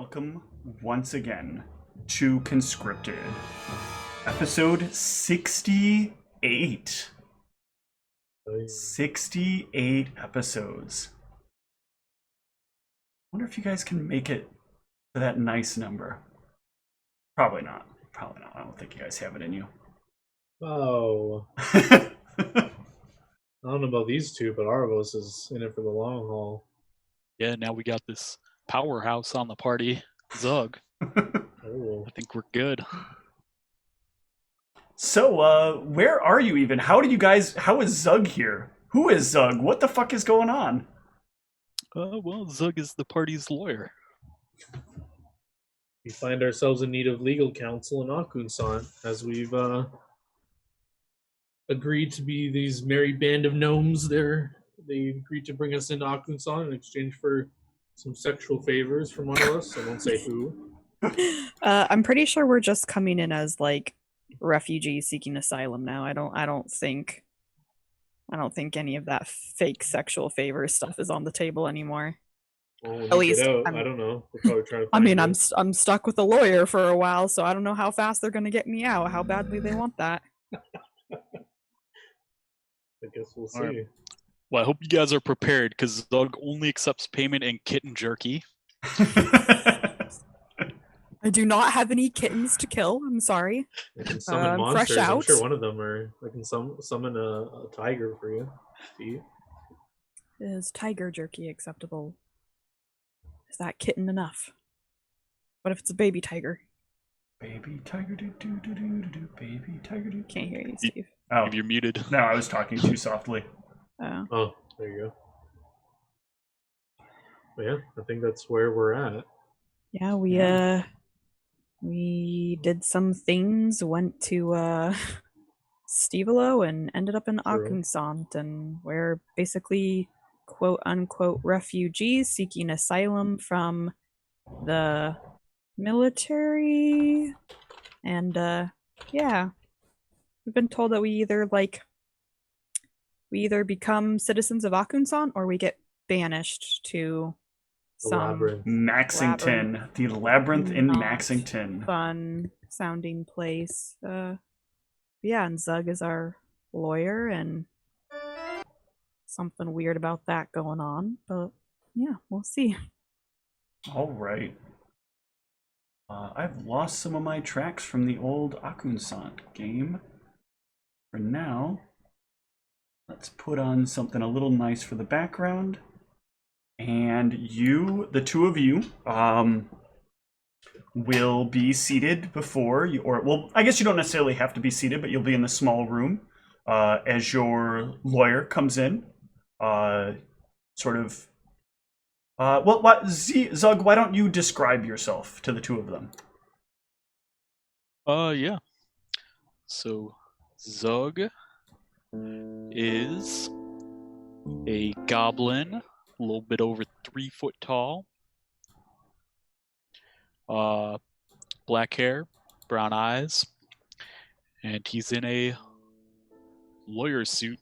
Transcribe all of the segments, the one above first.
welcome once again to Conscripted, episode 68. 68 episodes. I wonder if you guys can make it to that nice number. Probably not. Probably not. I don't think you guys have it in you. Oh. I don't know about these two, but Arvos is in it for the long haul. Yeah, now we got this powerhouse on the party, Zug. Oh. I think we're good. So, where are you even? How is Zug here? Who is Zug? What the fuck is going on? Well, Zug is the party's lawyer. We find ourselves in need of legal counsel in Akunsan, as we've agreed to be these merry band of gnomes there. They agreed to bring us into Akunsan in exchange for some sexual favors from one of us. I won't say who. I'm pretty sure we're just coming in as like refugees seeking asylum now. I don't think any of that fake sexual favor stuff is on the table anymore. Well, At least I don't know. We're probably trying to I mean, find I'm stuck with a lawyer for a while, so I don't know how fast they're gonna get me out. How badly they want that. I guess we'll see. Alright. Well, I hope you guys are prepared, because Zug only accepts payment in kitten jerky. I do not have any kittens to kill. I'm sorry. I can summon fresh monsters. I'm out. sure one of them are. I can summon a tiger for you to eat. Is tiger jerky acceptable? Is that kitten enough? What if it's a baby tiger? Baby tiger, do do do do do do. Baby tiger, do. Can't hear you, Steve. Oh, If you're muted. no, I was talking too softly. Oh. Oh, there you go. Well, yeah, I think that's where we're at. Yeah, we did some things, went to Stevelo and ended up in True. Akunsant, and we're basically quote unquote refugees seeking asylum from the military. And yeah. We've been told that we either become citizens of Akunsant or we get banished to The some labyrinth. Maxington. The labyrinth in Not Maxington. fun sounding place. Yeah, and Zug is our lawyer, and something weird about that going on. But yeah, we'll see. All right. I've lost some of my tracks from the old Akunsant game. For now, let's put on something a little nice for the background. And you, the two of you, will be seated before you, or, well, I guess you don't necessarily have to be seated, but you'll be in the small room as your lawyer comes in. Zug, why don't you describe yourself to the two of them? Yeah. So, Zug is a goblin, a little bit over 3 foot tall. Black hair, brown eyes, and he's in a lawyer suit,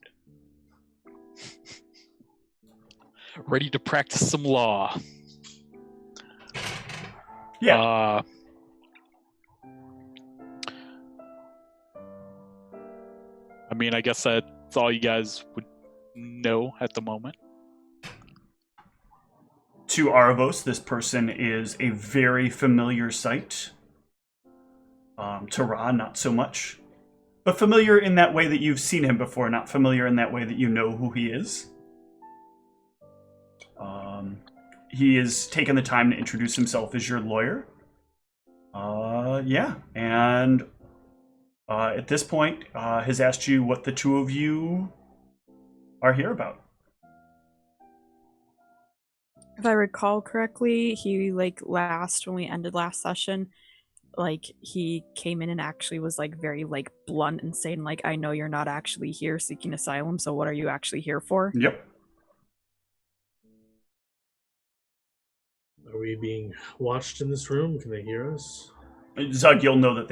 ready to practice some law. Yeah. I mean, I guess that's all you guys would know at the moment. To Aravos, this person is a very familiar sight. To Ra, not so much. But familiar in that way that you've seen him before, not familiar in that way that you know who he is. He has taken the time to introduce himself as your lawyer. Yeah, and at this point, has asked you what the two of you are here about. If I recall correctly, he when we ended last session, he came in and actually was very blunt and saying I know you're not actually here seeking asylum, so what are you actually here for? Yep. Are we being watched in this room? Can they hear us? Zug, you'll know that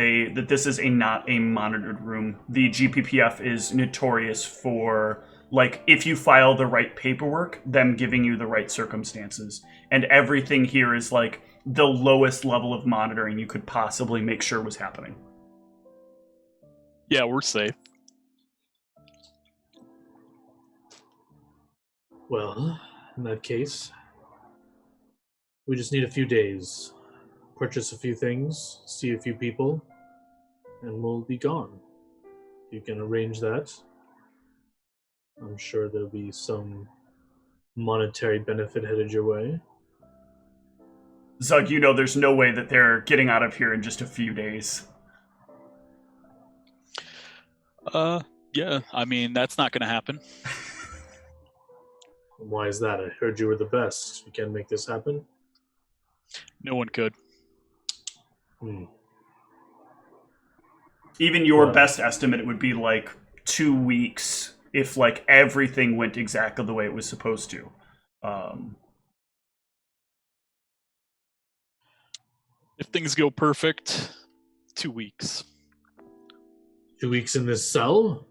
this is not a monitored room. The GPPF is notorious for, if you file the right paperwork, them giving you the right circumstances. And everything here is the lowest level of monitoring you could possibly make sure was happening. Yeah, we're safe. Well, in that case, we just need a few days. Purchase a few things, see a few people, and we'll be gone. You can arrange that. I'm sure there'll be some monetary benefit headed your way. Zug, you know there's no way that they're getting out of here in just a few days. Yeah, I mean, that's not going to happen. Why is that? I heard you were the best. You can make this happen? No one could. Even your Wow. best estimate, it would be like 2 weeks if like everything went exactly the way it was supposed to. If things go perfect, 2 weeks. 2 weeks in this cell?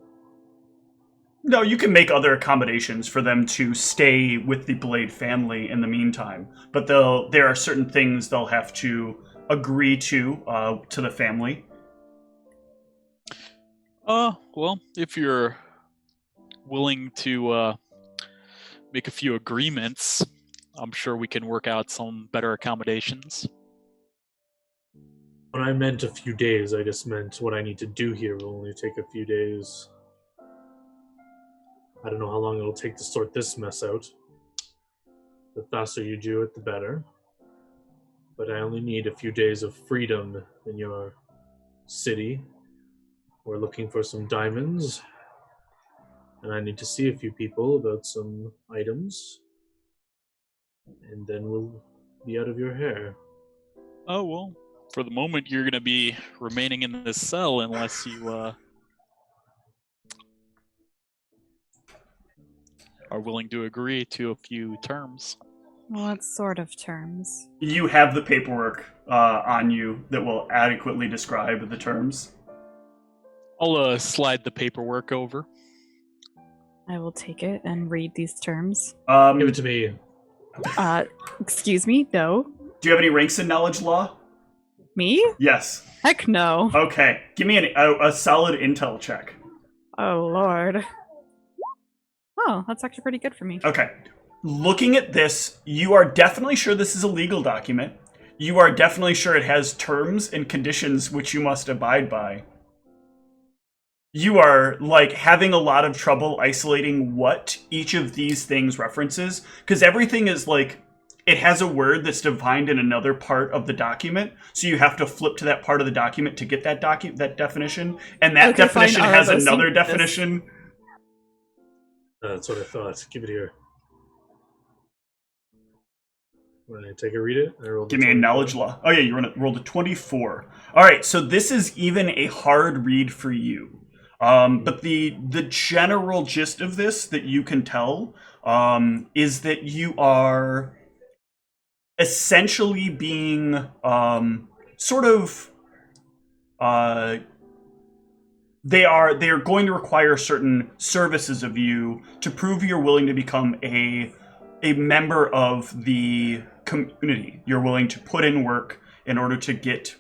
No, you can make other accommodations for them to stay with the Blade family in the meantime, but there are certain things they'll have to agree to the family. Well, if you're willing to make a few agreements, I'm sure we can work out some better accommodations. When I meant a few days, I just meant what I need to do here will only take a few days. I don't know how long it'll take to sort this mess out. The faster you do it, the better. But I only need a few days of freedom in your city. We're looking for some diamonds. And I need to see a few people about some items. And then we'll be out of your hair. Oh, well, for the moment, you're going to be remaining in this cell unless you are willing to agree to a few terms. What sort of terms? You have the paperwork on you that will adequately describe the terms. I'll slide the paperwork over. I will take it and read these terms. Give it to me. Excuse me? No. Do you have any ranks in knowledge law? Me? Yes. Heck no. Okay. Give me a solid intel check. Oh, Lord. Oh, that's actually pretty good for me. Okay. Looking at this, you are definitely sure this is a legal document. You are definitely sure it has terms and conditions which you must abide by. You are, like, having a lot of trouble isolating what each of these things references, because everything is, like, it has a word that's defined in another part of the document, so you have to flip to that part of the document to get that that definition, and that Okay, fine, definition I'll has go see another this. definition. That's what I thought. Give it here. When I take a read it, I roll. Give me a knowledge law. Oh yeah, you rolled a 24. All right, so this is even a hard read for you. But the general gist of this that you can tell is that you are essentially being sort of they are going to require certain services of you to prove you're willing to become a member of the community. You're willing to put in work in order to get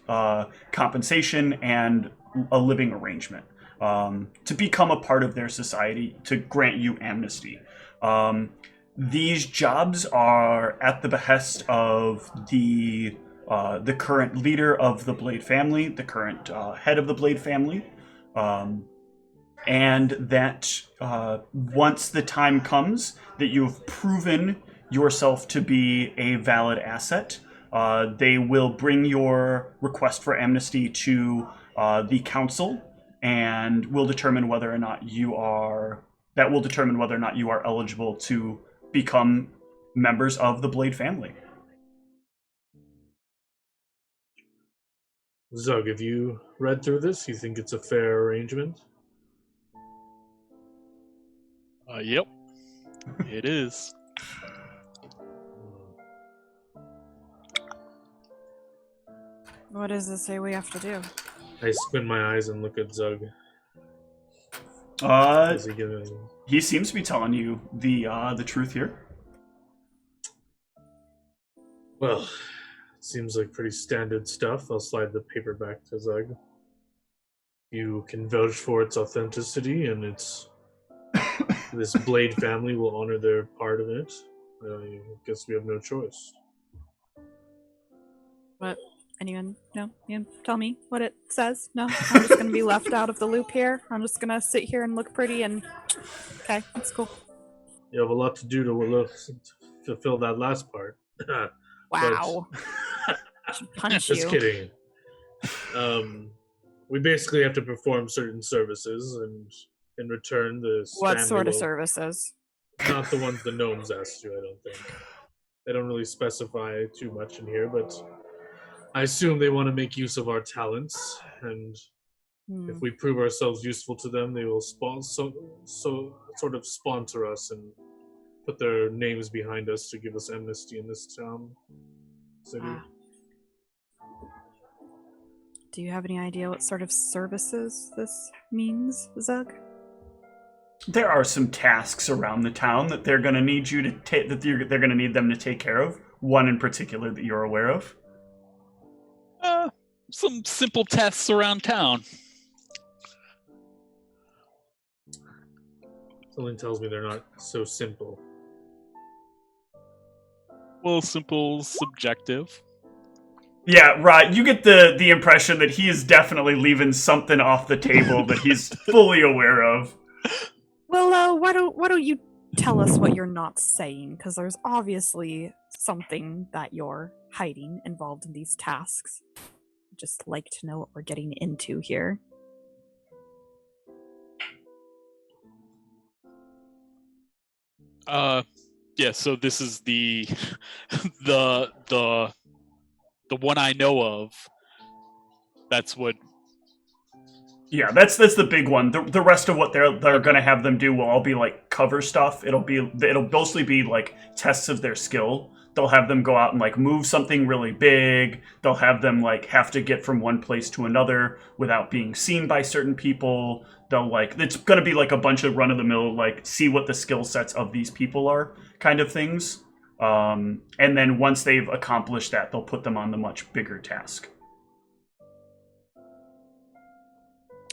compensation and a living arrangement, to become a part of their society, to grant you amnesty. These jobs are at the behest of the current leader of the Blade family, the current head of the Blade family, and that once the time comes that you have proven yourself to be a valid asset, they will bring your request for amnesty to the council, and will determine whether or not you are eligible to become members of the Blade family. Zug, have you read through this? You think it's a fair arrangement? Yep, it is. What does it say we have to do? I squint my eyes and look at Zug. Is he giving... He seems to be telling you the truth here. Well, Seems like pretty standard stuff. I'll slide the paper back to Zug. You can vouch for its authenticity, and this Blade family will honor their part of it. I guess we have no choice. What? Anyone? No? You tell me what it says? No? I'm just gonna be left out of the loop here. I'm just gonna sit here and look pretty and... Okay, that's cool. You have a lot to do to fulfill that last part. Wow. Should punch Just you. kidding. We basically have to perform certain services, and in return, What family sort of will- services? Not the ones the gnomes asked you, I don't think. They don't really specify too much in here, but I assume they want to make use of our talents, and if we prove ourselves useful to them, they will sort of sponsor us and put their names behind us to give us amnesty in this town. City. Do you have any idea what sort of services this means, Zug? There are some tasks around the town that they're going to need you to take. They're going to need them to take care of. One in particular that you're aware of. Some simple tests around town. Something tells me they're not so simple. Well, simple, subjective. Yeah, right. You get the impression that he is definitely leaving something off the table that he's fully aware of. Well, why don't you tell us what you're not saying? Because there's obviously something that you're hiding involved in these tasks. I'd just like to know what we're getting into here. Yeah, so this is the the one I know of. That's what. Yeah, that's the big one. The rest of what they're going to have them do will all be like cover stuff. It'll mostly be like tests of their skill. They'll have them go out and like move something really big. They'll have them like have to get from one place to another without being seen by certain people. They'll it's going to be like a bunch of run of the mill like see what the skill sets of these people are kind of things. And then once they've accomplished that, they'll put them on the much bigger task.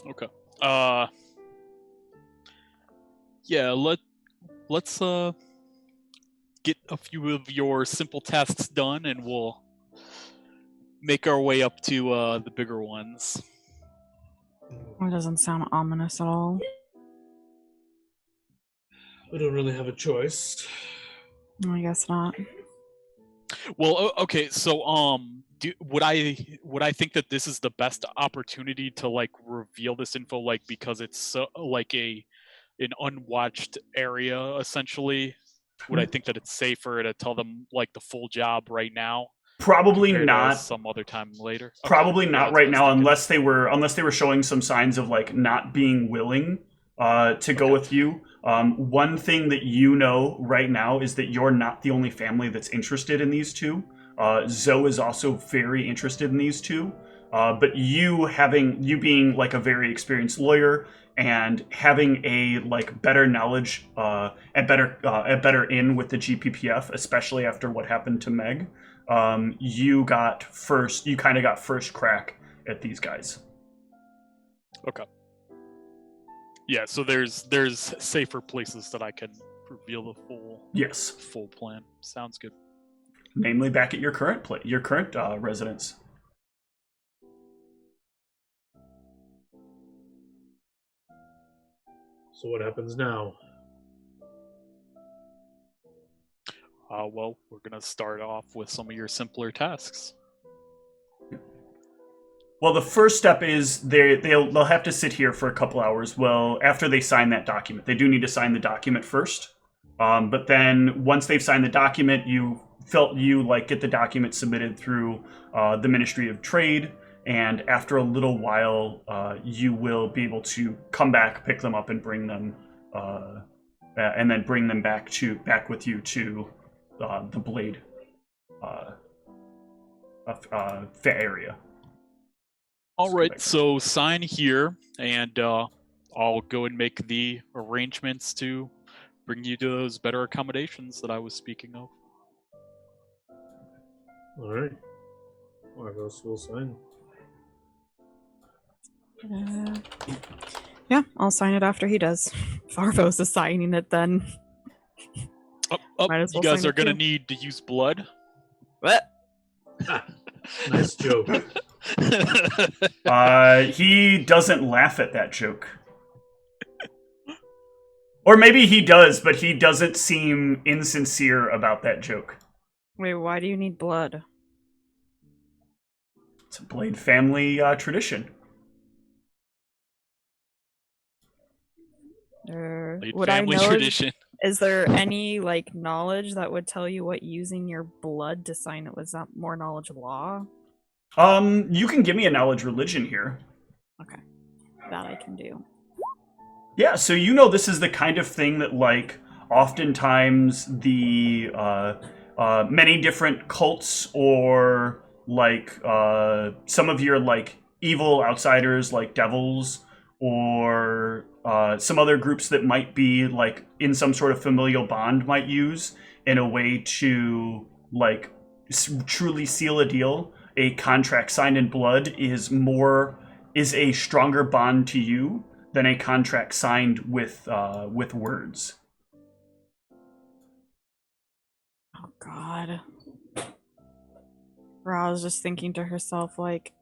Okay. Yeah, let's get a few of your simple tasks done, and we'll make our way up to the bigger ones. It doesn't sound ominous at all. We don't really have a choice. I guess not. Well, okay, so would I think that this is the best opportunity to like reveal this info, like because it's so, like an unwatched area essentially? Would I think that it's safer to tell them like the full job right now? Probably not. Some other time later. Probably Okay, not right now, unless they were showing some signs of like not being willing to go with you. One thing that you know right now is that you're not the only family that's interested in these two. Zoe is also very interested in these two. But you being like a very experienced lawyer and having a like better knowledge and better in with the GPPF, especially after what happened to Meg, you kind of got first crack at these guys. Okay. Yeah, so there's safer places that I can reveal the full plan. Sounds good. Namely, back at your current residence. So what happens now? Well, we're gonna start off with some of your simpler tasks. Well, the first step is they'll have to sit here for a couple hours. Well, after they sign that document, they do need to sign the document first. But then once they've signed the document, you get the document submitted through the Ministry of Trade, and after a little while, you will be able to come back, pick them up, and bring them, and then bring them back with you to the Blade area. All right, so sign here, and I'll go and make the arrangements to bring you to those better accommodations that I was speaking of. All right. Argos will sign. Yeah, I'll sign it after he does. Farvos is signing it then. Might as You well guys sign are it gonna too. need to use blood. What? Nice joke. He doesn't laugh at that joke. Or maybe he does, but he doesn't seem insincere about that joke. Wait, why do you need blood? It's a Blade family tradition. Late Would I family know? tradition. Is there any like knowledge that would tell you what using your blood to sign it was? That more knowledge law? You can give me a knowledge religion here. Okay, that I can do. Yeah, so you know this is the kind of thing that, like, oftentimes the many different cults or, like, some of your, like, evil outsiders, like devils, or some other groups that might be, like, in some sort of familial bond might use in a way to, like, truly seal a deal. A contract signed in blood is a stronger bond to you than a contract signed with words. Oh God. Ra was just thinking to herself, like,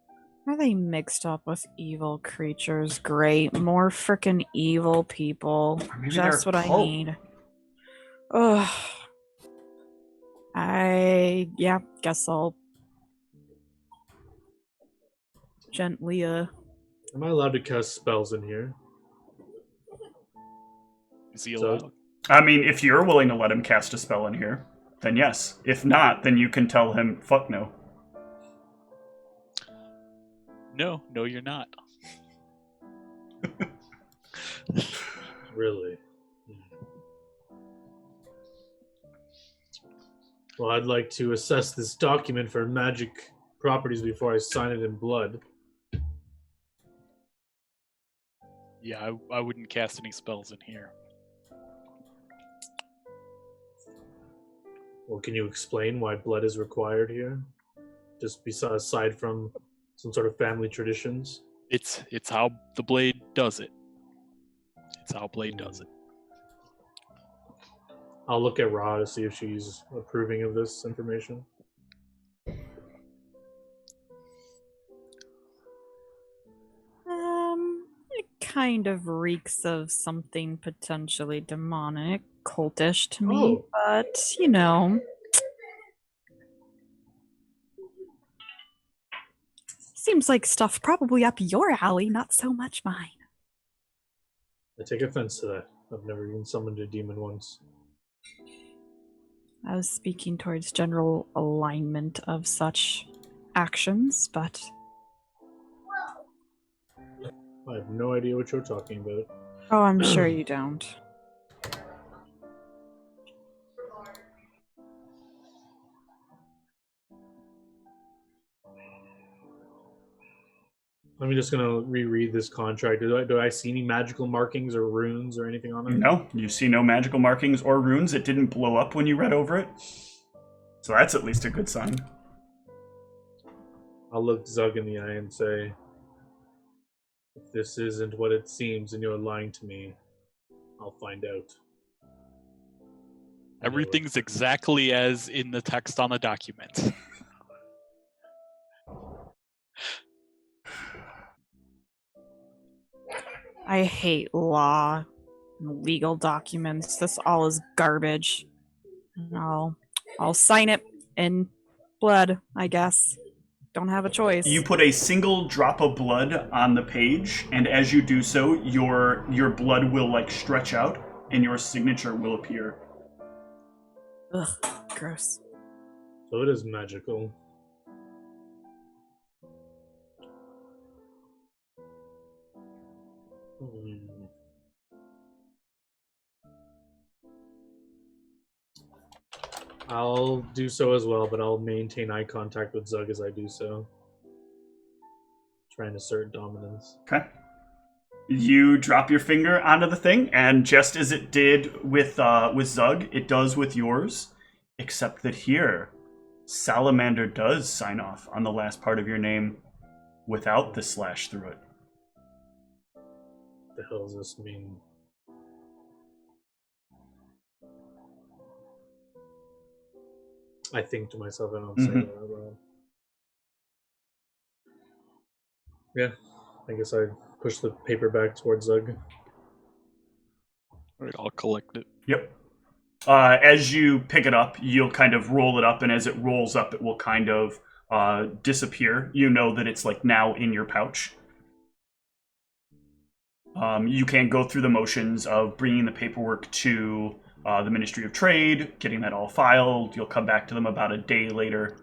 are they mixed up with evil creatures? Great, more frickin' evil people. Or maybe Just they're what a I cult. need. Ugh. Guess I'll gently Am I allowed to cast spells in here? Is he So- allowed? I mean, if you're willing to let him cast a spell in here, then yes. If not, then you can tell him, fuck no. No, you're not. Really? Well, I'd like to assess this document for magic properties before I sign it in blood. Yeah, I wouldn't cast any spells in here. Well, can you explain why blood is required here? Just aside from some sort of family traditions? It's how the blade does it. It's how blade does it. I'll look at Ra to see if she's approving of this information. It kind of reeks of something potentially demonic, cultish to me, Oh. but you know. Seems like stuff probably up your alley, not so much mine. I take offense to that. I've never even summoned a demon once. I was speaking towards general alignment of such actions, but I have no idea what you're talking about. oh, I'm sure you don't. I'm just gonna reread this contract. Do I see any magical markings or runes or anything on it? No, you see no magical markings or runes. It didn't blow up when you read over it. So that's at least a good sign. I'll look Zug in the eye and say, if this isn't what it seems and you're lying to me, I'll find out. Everything's exactly as in the text on the document. I hate law and legal documents. This all is garbage. And I'll sign it in blood, I guess. Don't have a choice. You put a single drop of blood on the page, and as you do so, your blood will like stretch out, and your signature will appear. Ugh, gross. So it is magical. I'll do so as well, but I'll maintain eye contact with Zug as I do so. Trying to assert dominance. Okay. You drop your finger onto the thing, and just as it did with Zug, it does with yours, except that here Salamander does sign off on the last part of your name without the slash through it. The hell does this mean? I think to myself, I don't say that out loud. Yeah, I guess I push the paper back towards Zug. All right, I'll collect it. Yep. As you pick it up, you'll kind of roll it up, and as it rolls up, it will kind of disappear. You know that it's like now in your pouch. You can go through the motions of bringing the paperwork to the Ministry of Trade, getting that all filed. You'll come back to them about a day later.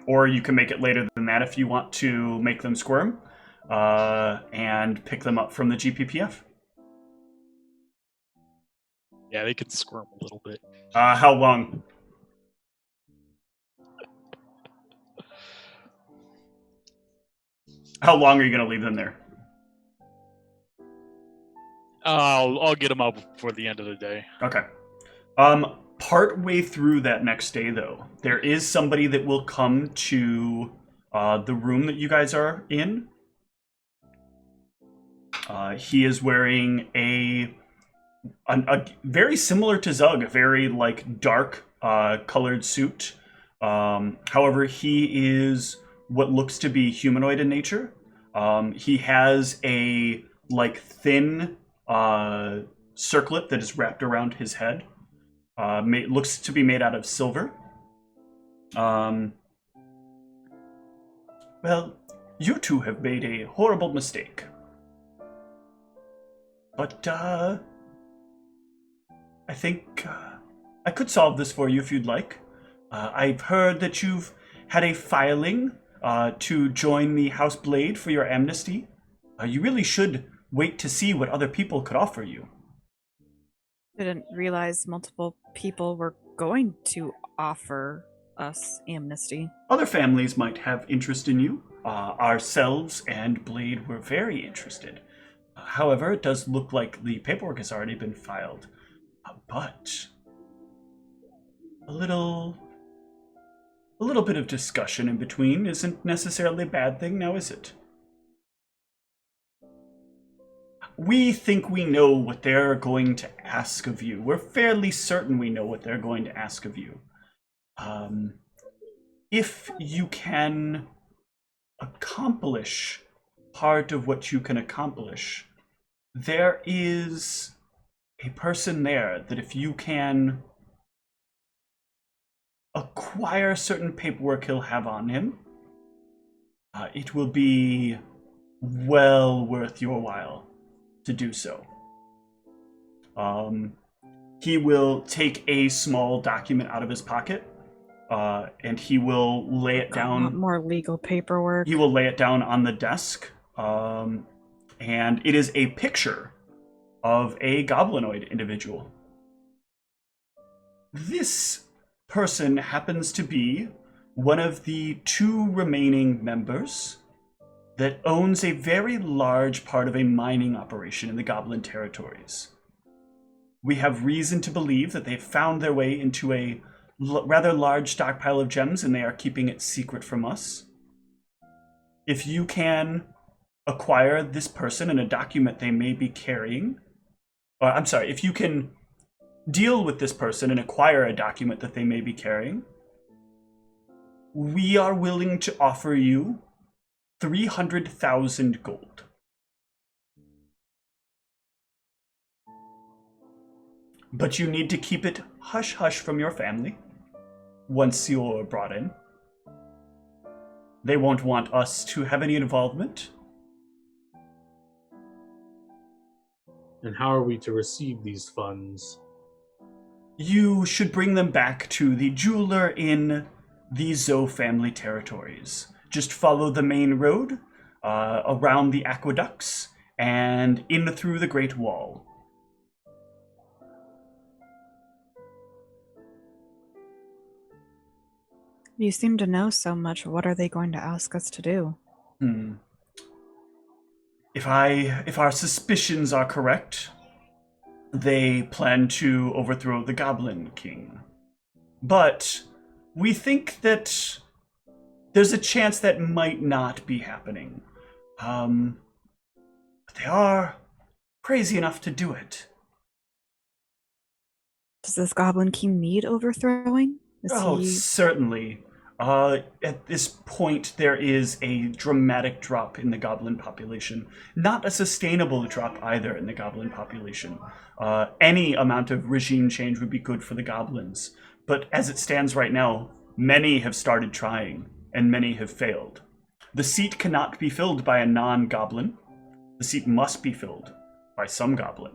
Or you can make it later than that if you want to make them squirm, and pick them up from the GPPF. Yeah, they could squirm a little bit. How long? How long are you going to leave them there? I'll get them out before the end of the day. Okay. Part way through that next day, though, there is somebody that will come to the room that you guys are in. He is wearing a very similar to Zug, a very like dark colored suit. However, he is what looks to be humanoid in nature. He has a like thin circlet that is wrapped around his head. Looks to be made out of silver. Well, you two have made a horrible mistake. But, I think I could solve this for you if you'd like. I've heard that you've had a filing to join the House Blade for your amnesty. You really should wait to see what other people could offer you. Didn't realize multiple people were going to offer us amnesty. Other families might have interest in you. Ourselves and Blade were very interested. However, it does look like the paperwork has already been filed. But a little bit of discussion in between isn't necessarily a bad thing, now is it? We think we know what they're going to ask of you. We're fairly certain we know what they're going to ask of you. If you can accomplish part of what you can accomplish, there is a person there that if you can acquire certain paperwork he'll have on him, it will be well worth your while to do so. He will take a small document out of his pocket, and he will lay it down. I want more legal paperwork. He will lay it down on the desk, and it is a picture of a goblinoid individual. This person happens to be one of the 2 remaining members that owns a very large part of a mining operation in the Goblin territories. We have reason to believe that they've found their way into a rather large stockpile of gems and they are keeping it secret from us. If you can acquire this person and a document they may be carrying, if you can deal with this person and acquire a document that they may be carrying, we are willing to offer you 300,000 gold. But you need to keep it hush-hush from your family once you're brought in. They won't want us to have any involvement. And how are we to receive these funds? You should bring them back to the jeweler in the Zoe family territories. Just follow the main road, around the aqueducts, and in through the Great Wall. You seem to know so much. What are they going to ask us to do? If our suspicions are correct, they plan to overthrow the Goblin King. But we think that there's a chance that might not be happening. But they are crazy enough to do it. Does this Goblin King need overthrowing? Certainly. At this point, there is a dramatic drop in the goblin population. Not a sustainable drop either in the goblin population. Any amount of regime change would be good for the goblins. But as it stands right now, many have started trying, and many have failed. The seat cannot be filled by a non-goblin. The seat must be filled by some goblin.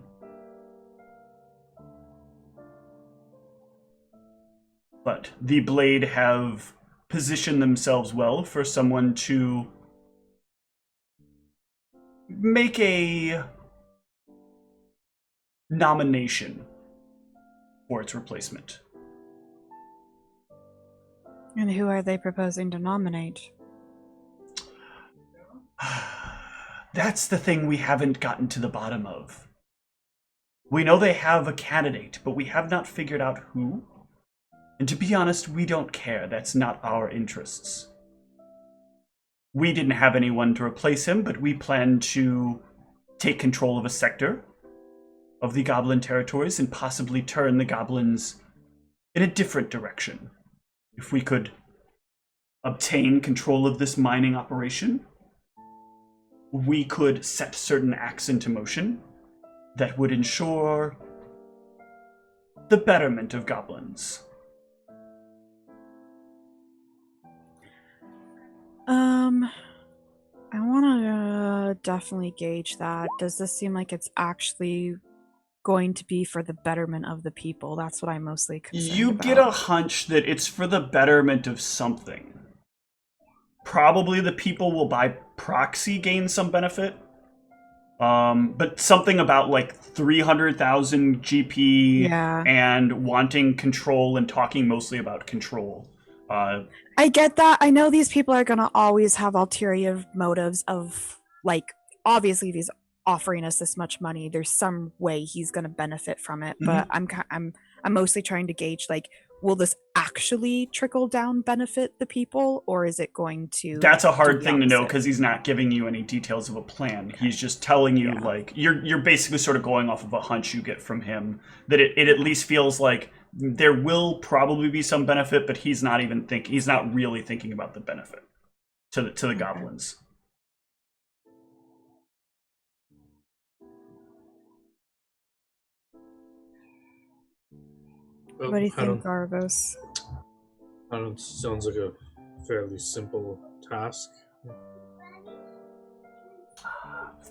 But the Blade have positioned themselves well for someone to make a nomination for its replacement. And who are they proposing to nominate? That's the thing we haven't gotten to the bottom of. We know they have a candidate, but we have not figured out who. And to be honest, we don't care. That's not our interests. We didn't have anyone to replace him, but we plan to take control of a sector of the goblin territories and possibly turn the goblins in a different direction. If we could obtain control of this mining operation, we could set certain acts into motion that would ensure the betterment of goblins. I want to definitely gauge that. Does this seem like it's actually going to be for the betterment of the people? That's what I'm mostly concerned You about. get a hunch that it's for the betterment of something. Probably the people will by proxy gain some benefit. But something about like 300,000 GP and wanting control and talking mostly about control. I get that. I know these people are going to always have ulterior motives of, like, obviously if he's offering us this much money, there's some way he's going to benefit from it. But I'm mostly trying to gauge, like, will this actually trickle down benefit the people, or is it going to? That's a hard thing to know because he's not giving you any details of a plan. He's just telling you, like, you're basically sort of going off of a hunch you get from him that it at least feels like there will probably be some benefit, but he's not really thinking about the benefit to the goblins. What do you think, Arvos? Sounds like a fairly simple task.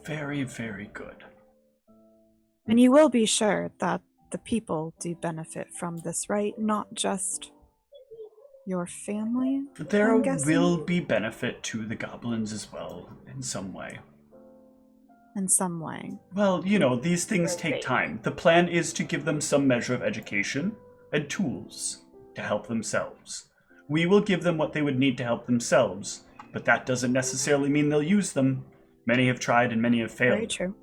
Very, very good. And you will be sure that the people do benefit from this, right? Not just your family? There will be benefit to the goblins as well, in some way. In some way. Well, you know, these things take time. The plan is to give them some measure of education and tools to help themselves. We will give them what they would need to help themselves, but that doesn't necessarily mean they'll use them. Many have tried and many have failed. Very true.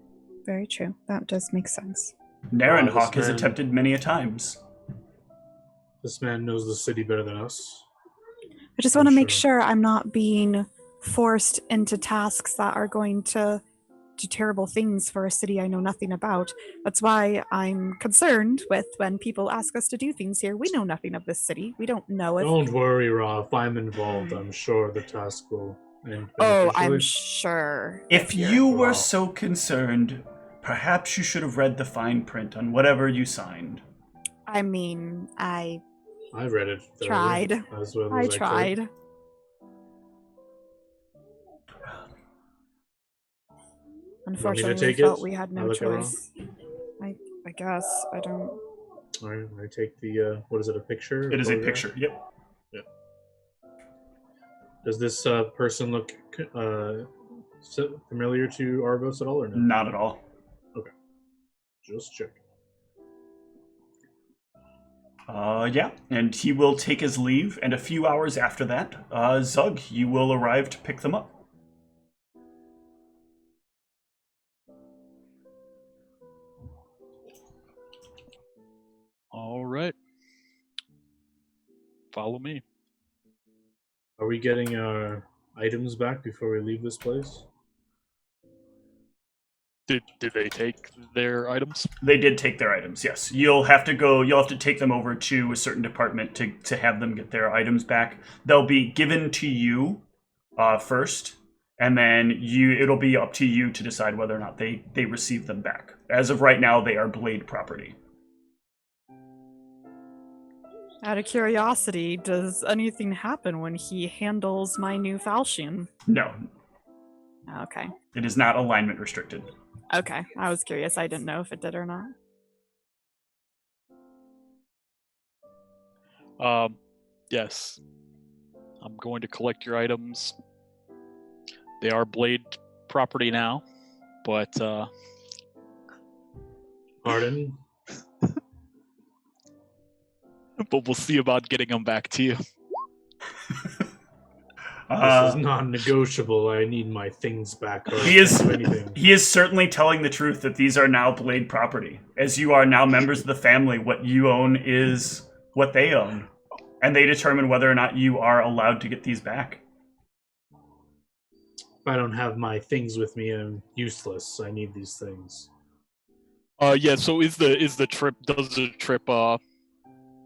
Very true. That does make sense. Narenhawk has attempted many a times. This man knows the city better than us. I just want to make sure I'm not being forced into tasks that are going to do terrible things for a city I know nothing about. That's why I'm concerned with when people ask us to do things here. We know nothing of this city. We don't know if... Don't worry, Ra. If I'm involved, I'm sure the task will end. Oh, I'm sure. If you were so concerned, perhaps you should have read the fine print on whatever you signed. I mean, I read it. Tried. As well I as tried. I could. Unfortunately, we felt we had no choice. I guess. I don't... Alright, I take the, what is it, a picture? It is a picture, yep. Yep. Does this person look familiar to Arvos at all, or no? Not at all. Okay. Just check. Yeah, and he will take his leave, and a few hours after that, Zug, you will arrive to pick them up. All right. Follow me. Are we getting our items back before we leave this place? Did they take their items? They did take their items, yes. You'll have to take them over to a certain department to have them get their items back. They'll be given to you first, and then it'll be up to you to decide whether or not they receive them back. As of right now, they are Blade property. Out of curiosity, does anything happen when he handles my new falchion? No, Okay. it is not alignment restricted. Okay. I was curious. I didn't know if it did or not. Yes. I'm going to collect your items. They are Blade property now, but Pardon? but we'll see about getting them back to you. This is non-negotiable. I need my things back. Or He is- anything. He is certainly telling the truth that these are now Blade property. As you are now members of the family, what you own is what they own. And they determine whether or not you are allowed to get these back. If I don't have my things with me, I'm useless. I need these things. Yeah, so does the trip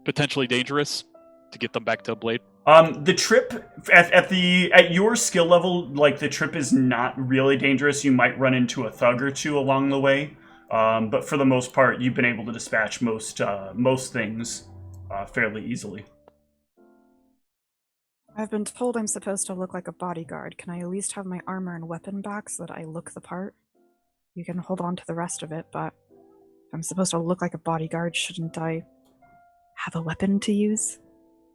potentially dangerous to get them back to Blade? The trip at your skill level, like the trip is not really dangerous. You might run into a thug or two along the way, but for the most part, you've been able to dispatch most things fairly easily. I've been told I'm supposed to look like a bodyguard. Can I at least have my armor and weapon back so that I look the part? You can hold on to the rest of it, but if I'm supposed to look like a bodyguard, shouldn't I have a weapon to use?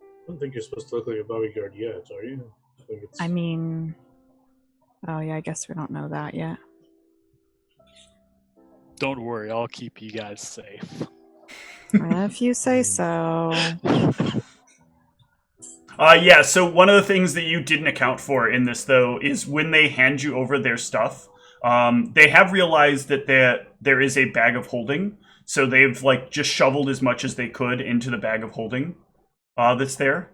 I don't think you're supposed to look like a bodyguard yet, are you? I mean... Oh yeah, I guess we don't know that yet. Don't worry, I'll keep you guys safe. If you say so. Yeah, so one of the things that you didn't account for in this, though, is when they hand you over their stuff, they have realized that there is a bag of holding, so they've just shoveled as much as they could into the bag of holding that's there.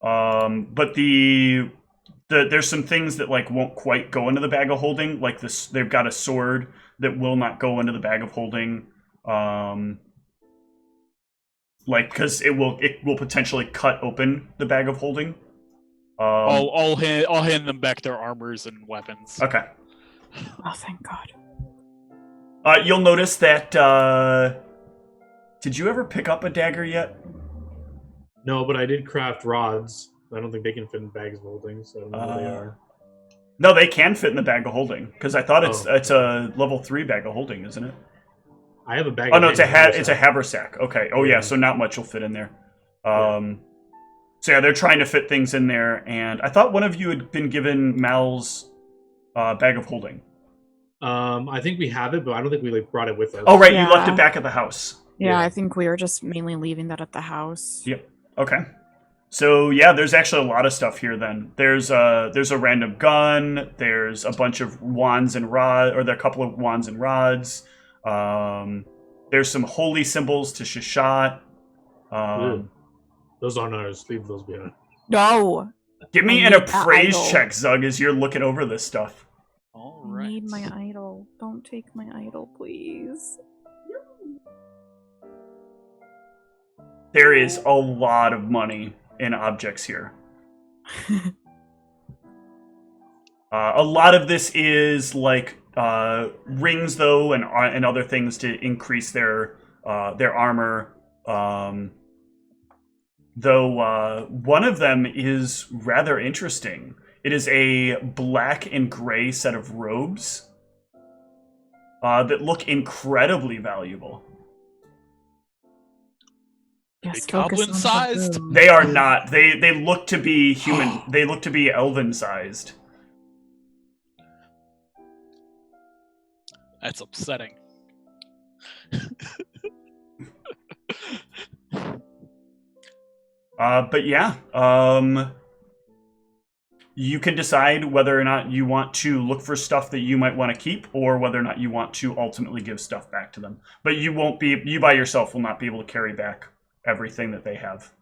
But there's some things that won't quite go into the bag of holding, like this. They've got a sword that will not go into the bag of holding. Because it will potentially cut open the bag of holding. I'll hand them back their armors and weapons. Okay. Oh, thank God. You'll notice that. Did you ever pick up a dagger yet? No, but I did craft rods. I don't think they can fit in bags of holding, so I don't know where they are. No, they can fit in the bag of holding because I thought it's a level 3 bag of holding, isn't it? I have a bag. Oh no, it's a haversack. Okay. Oh yeah, Yeah. so not much will fit in there. So yeah, they're trying to fit things in there, and I thought one of you had been given Mal's bag of holding. I think we have it, but I don't think we brought it with us. Oh right, you Yeah. left it back at the house. Yeah, Yeah. I think we were just mainly leaving that at the house. Yep. Okay. So yeah, there's actually a lot of stuff here. Then there's a random gun. There's a bunch of wands and rods, or there are a couple of wands and rods. There's some holy symbols to Sascha. Ew. Those aren't ours. Leave those behind. No! Give me I an need that appraise idol. check, Zug, as you're looking over this stuff. All I right. need my idol. Don't take my idol, please. There is a lot of money in objects here. A lot of this is rings, though, and other things to increase their armor. Though one of them is rather interesting. It is a black and gray set of robes that look incredibly valuable. Yes, They focus on the goblin-sized? room. They are not. They look to be human. They look to be elven-sized. That's upsetting. But yeah, you can decide whether or not you want to look for stuff that you might want to keep, or whether or not you want to ultimately give stuff back to them. But you by yourself will not be able to carry back everything that they have.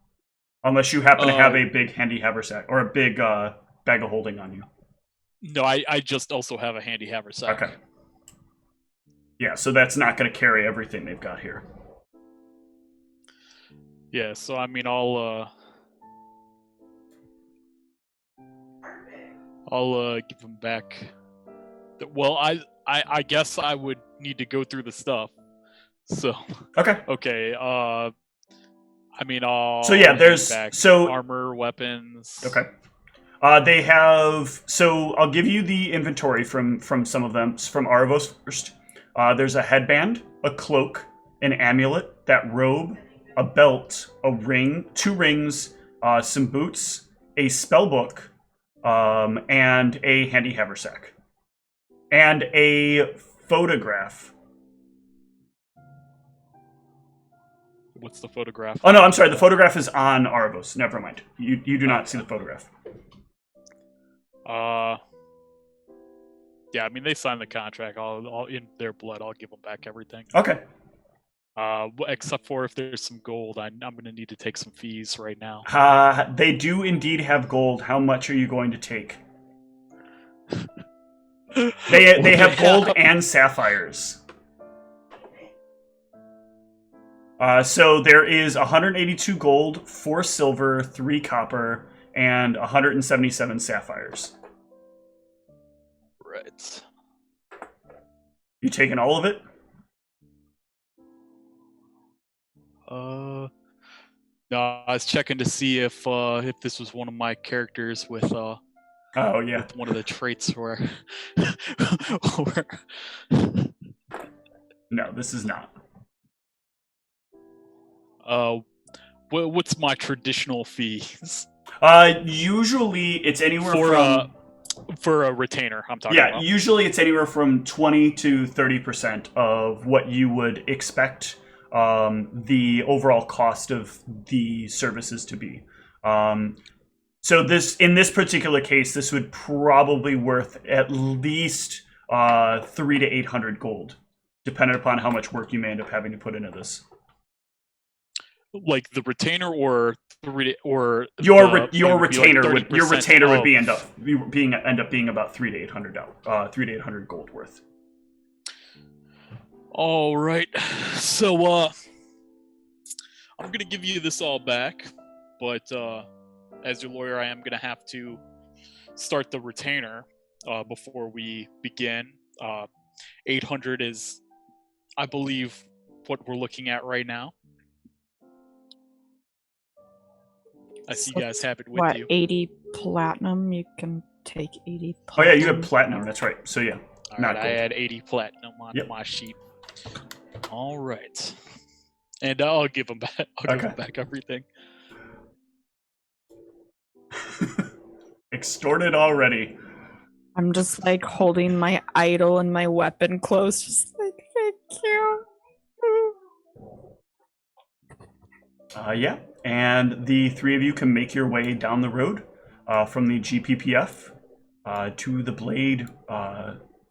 Unless you happen to have a big handy haversack or a big bag of holding on you. No, I just also have a handy haversack. Okay. Yeah, so that's not going to carry everything they've got here. Yeah, so I mean, I'll give them back. Well, I guess I would need to go through the stuff. So Okay. okay. I mean, I'll So yeah, hand there's back so armor, weapons. okay. They have. So I'll give you the inventory from some of them. From Arvos first. There's a headband, a cloak, an amulet, that robe, a belt, a ring, 2 rings, some boots, a spell book, and a handy haversack, and a photograph. What's the photograph? Oh no, I'm sorry. The photograph is on Arvos. Never mind. You do not see the photograph. Yeah, I mean, they signed the contract. I'll in their blood, I'll give them back everything. Okay. Except for if there's some gold, I'm going to need to take some fees right now. They do indeed have gold. How much are you going to take? They have gold and sapphires. So there is 182 gold, 4 silver, 3 copper, and 177 sapphires. Right. You taking all of it? No, I was checking to see if this was one of my characters with Oh yeah. with one of the traits where. No, this is not. What's my traditional fees? Usually it's anywhere for a retainer. I'm talking about. Usually it's anywhere from 20 to 30% of what you would expect the overall cost of the services to be. So in this particular case, this would probably worth at least 300 to 800 gold, depending upon how much work you may end up having to put into this. Like the retainer, or your retainer like would end up being about 300 to 800 gold worth. All right, so I'm gonna give you this all back, but as your lawyer, I am gonna have to start the retainer before we begin. 800 is, I believe, what we're looking at right now. I see you guys have it with you. 80 platinum? You can take 80 platinum. Oh yeah, you have platinum. That's right. So yeah, All right, I had 80 platinum on Yep. my sheet. All right, and I'll give them back. I'll give them back everything. Extorted already. I'm just like holding my idol and my weapon close, just like, thank you. Yeah, and the 3 of you can make your way down the road from the GPPF to the Blade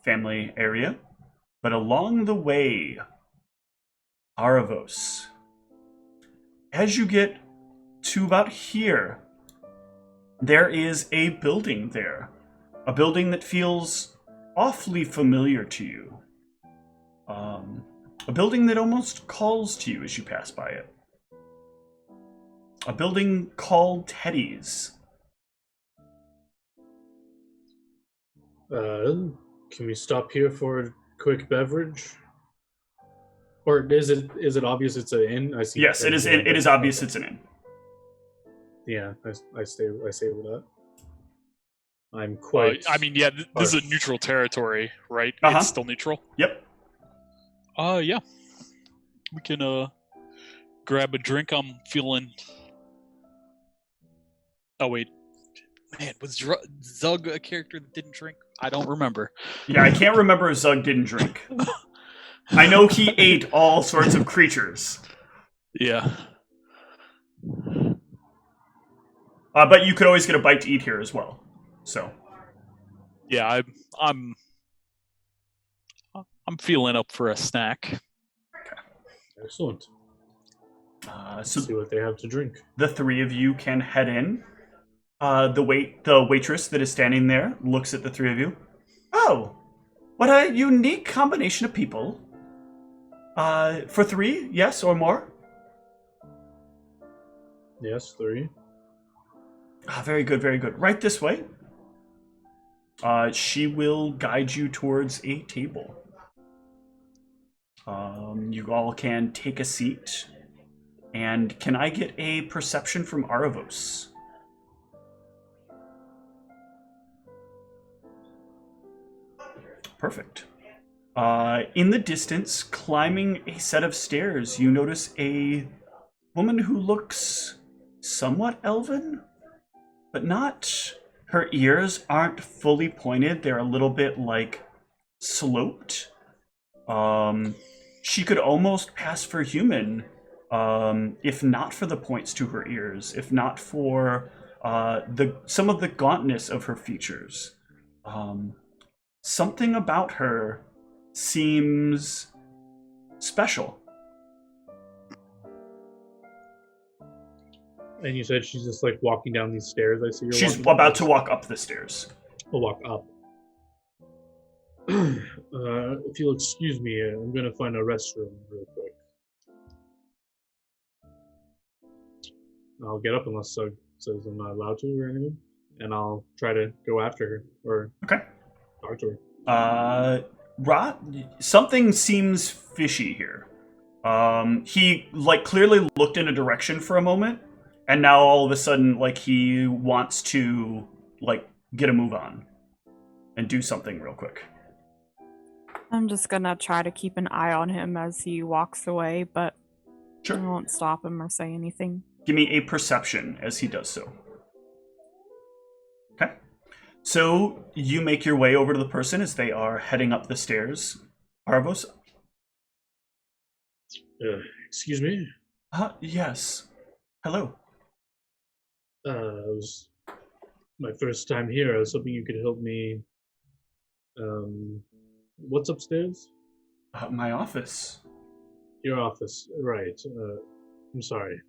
family area. But along the way, Aravos, as you get to about here, there is a building there. A building that feels awfully familiar to you. A building that almost calls to you as you pass by it. A building called Teddy's. Can we stop here for a quick beverage? Or is it obvious it's an inn? I see. Yes, it is. It is obvious it's an inn. Yeah, I stay with that. I'm quite. I mean, yeah, this is a neutral territory, right? Uh-huh. It's still neutral. Yep. Yeah. We can grab a drink. I'm feeling. Oh wait, man, was Zug a character that didn't drink? I don't remember. Yeah, I can't remember if Zug didn't drink. I know he ate all sorts of creatures. Yeah. But you could always get a bite to eat here as well. So. Yeah, I'm feeling up for a snack. Excellent. So See what they have to drink. the three of you can head in. The waitress that is standing there looks at the three of you. Oh, what a unique combination of people. For three, yes, or more? Yes, 3. Very good, very good. Right this way. She will guide you towards a table. You all can take a seat. And can I get a perception from Aravos? Perfect. In the distance, climbing a set of stairs, you notice a woman who looks somewhat elven, but not. Her ears aren't fully pointed. They're a little bit like sloped. She could almost pass for human, if not for the points to her ears, if not for some of the gauntness of her features. Something about her seems special. And you said she's just like walking down these stairs. I see you're She's walking about to walk up the stairs. I'll walk up. If you'll excuse me, I'm gonna find a restroom real quick. I'll get up unless Sug says I'm not allowed to or anything, and I'll try to go after her or Okay. talk to her. Ra, something seems fishy here. He like clearly looked in a direction for a moment, and now all of a sudden, like he wants to like get a move on and do something real quick. I'm just gonna try to keep an eye on him as he walks away, but Sure. I won't stop him or say anything. Give me a perception as he does so. Okay. So you make your way over to the person as they are heading up the stairs. Arvos? Excuse me? Yes. Hello. It was my first time here. I was hoping you could help me. What's upstairs? My office. Your office, right. I'm sorry.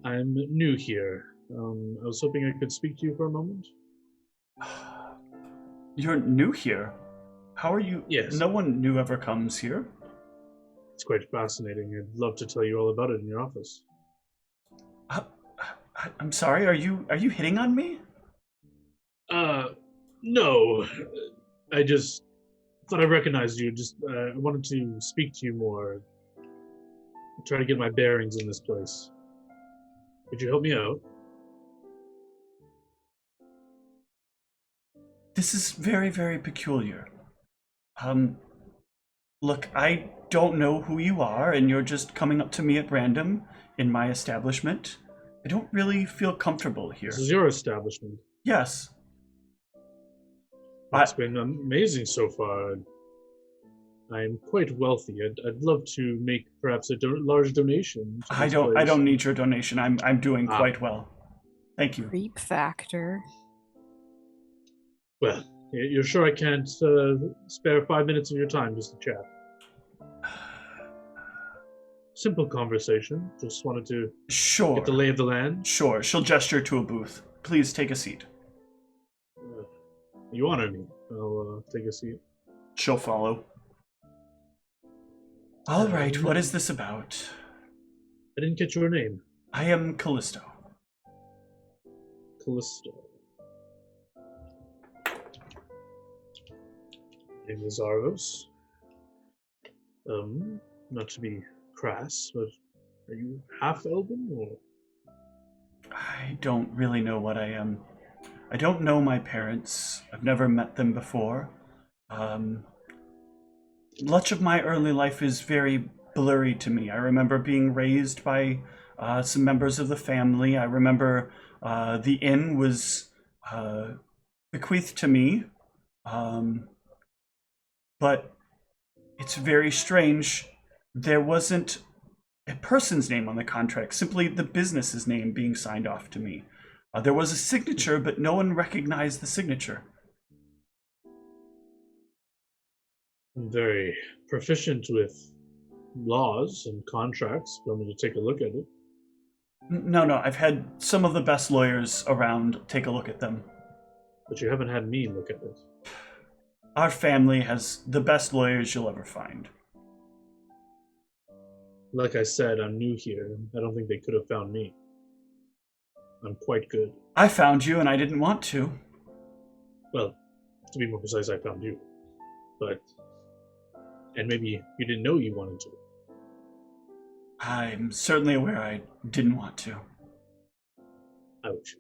I'm new here. I was hoping I could speak to you for a moment. You're new here. How are you? Yes. No one new ever comes here. It's quite fascinating. I'd love to tell you all about it in your office. I'm sorry. Are you hitting on me? No. I just thought I recognized you. I wanted to speak to you more. Try to get my bearings in this place. Could you help me out? This is very, very peculiar. Look, I don't know who you are, and you're just coming up to me at random in my establishment. I don't really feel comfortable here. This is your establishment. Yes. It's been amazing so far. I'm quite wealthy. I'd love to make perhaps a large donation. To I don't place. need your donation. I'm doing quite well. Thank you. Creep factor. Well, you're sure I can't spare 5 minutes of your time just to chat? Simple conversation. Just wanted to Sure. get the lay of the land. Sure. She'll gesture to a booth. Please take a seat. You honor me. I'll take a seat. She'll follow. All right. What is this about? I didn't get your name. I am Callisto. Callisto. My name is Arvos. Not to be crass, but are you half elven or? I don't really know what I am. I don't know my parents. I've never met them before. Much of my early life is very blurry to me. I remember being raised by some members of the family. I remember the inn was bequeathed to me. But it's very strange. There wasn't a person's name on the contract, simply the business's name being signed off to me. There was a signature, but no one recognized the signature. I'm very proficient with laws and contracts. If you want me to take a look at it? No, I've had some of the best lawyers around take a look at them. But you haven't had me look at it. Our family has the best lawyers you'll ever find. Like I said, I'm new here. I don't think they could have found me. I'm quite good. I found you and I didn't want to. Well, to be more precise, I found you. But... And maybe you didn't know you wanted to. I'm certainly aware I didn't want to. Ouch.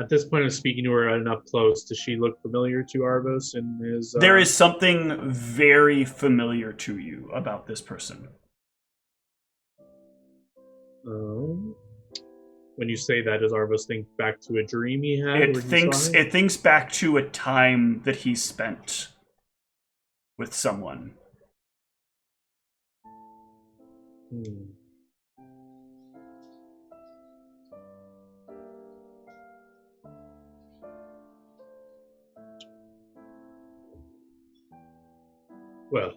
At this point of speaking to her and up close, does she look familiar to Arvos and his... There is something very familiar to you about this person. When you say that, does Arvos think back to a dream he had? It thinks back to a time that he spent with someone. Well,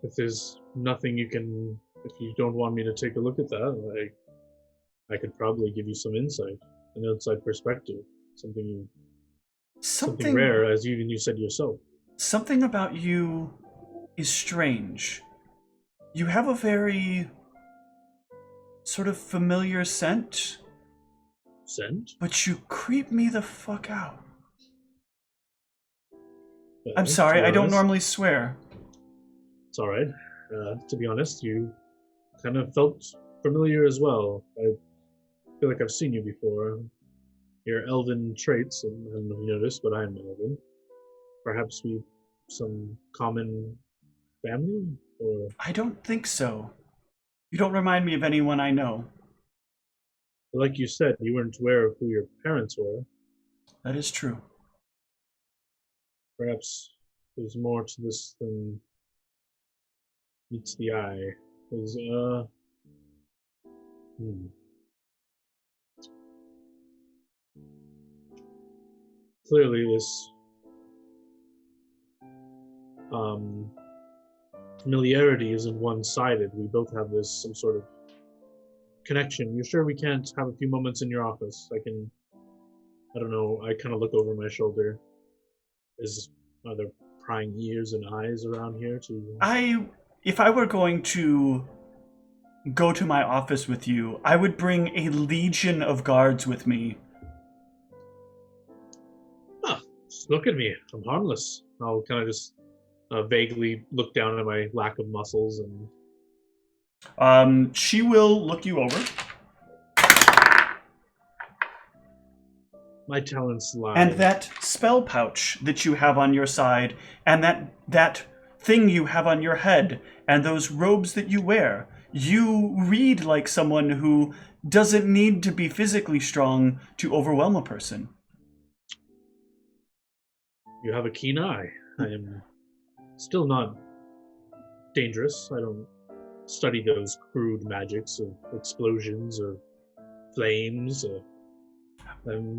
if there's nothing you can... If you don't want me to take a look at that, I could probably give you some insight, an outside perspective, something rare, as you said yourself. Something about you is strange. You have a very sort of familiar scent. Scent? But you creep me the fuck out. Well, I'm sorry, I don't normally swear. It's alright. To be honest, you kind of felt familiar as well. I feel like I've seen you before. Your elven traits, and I don't know if you noticed, but I'm elven. Perhaps we have some common family? Or I don't think so. You don't remind me of anyone I know. like you said, you weren't aware of who your parents were. That is true. Perhaps there's more to this than meets the eye. Clearly this familiarity isn't one-sided. We both have some sort of connection. You sure we can't have a few moments in your office? I don't know, I kind of look over my shoulder. Are there prying ears and eyes around here too? If I were going to go to my office with you, I would bring a legion of guards with me. Just look at me. I'm harmless. I'll kind of just vaguely look down at my lack of muscles and... She will look you over. My talents lie. And that spell pouch that you have on your side, and that thing you have on your head, and those robes that you wear, you read like someone who doesn't need to be physically strong to overwhelm a person. You have a keen eye. I am still not dangerous. I don't study those crude magics of explosions or flames.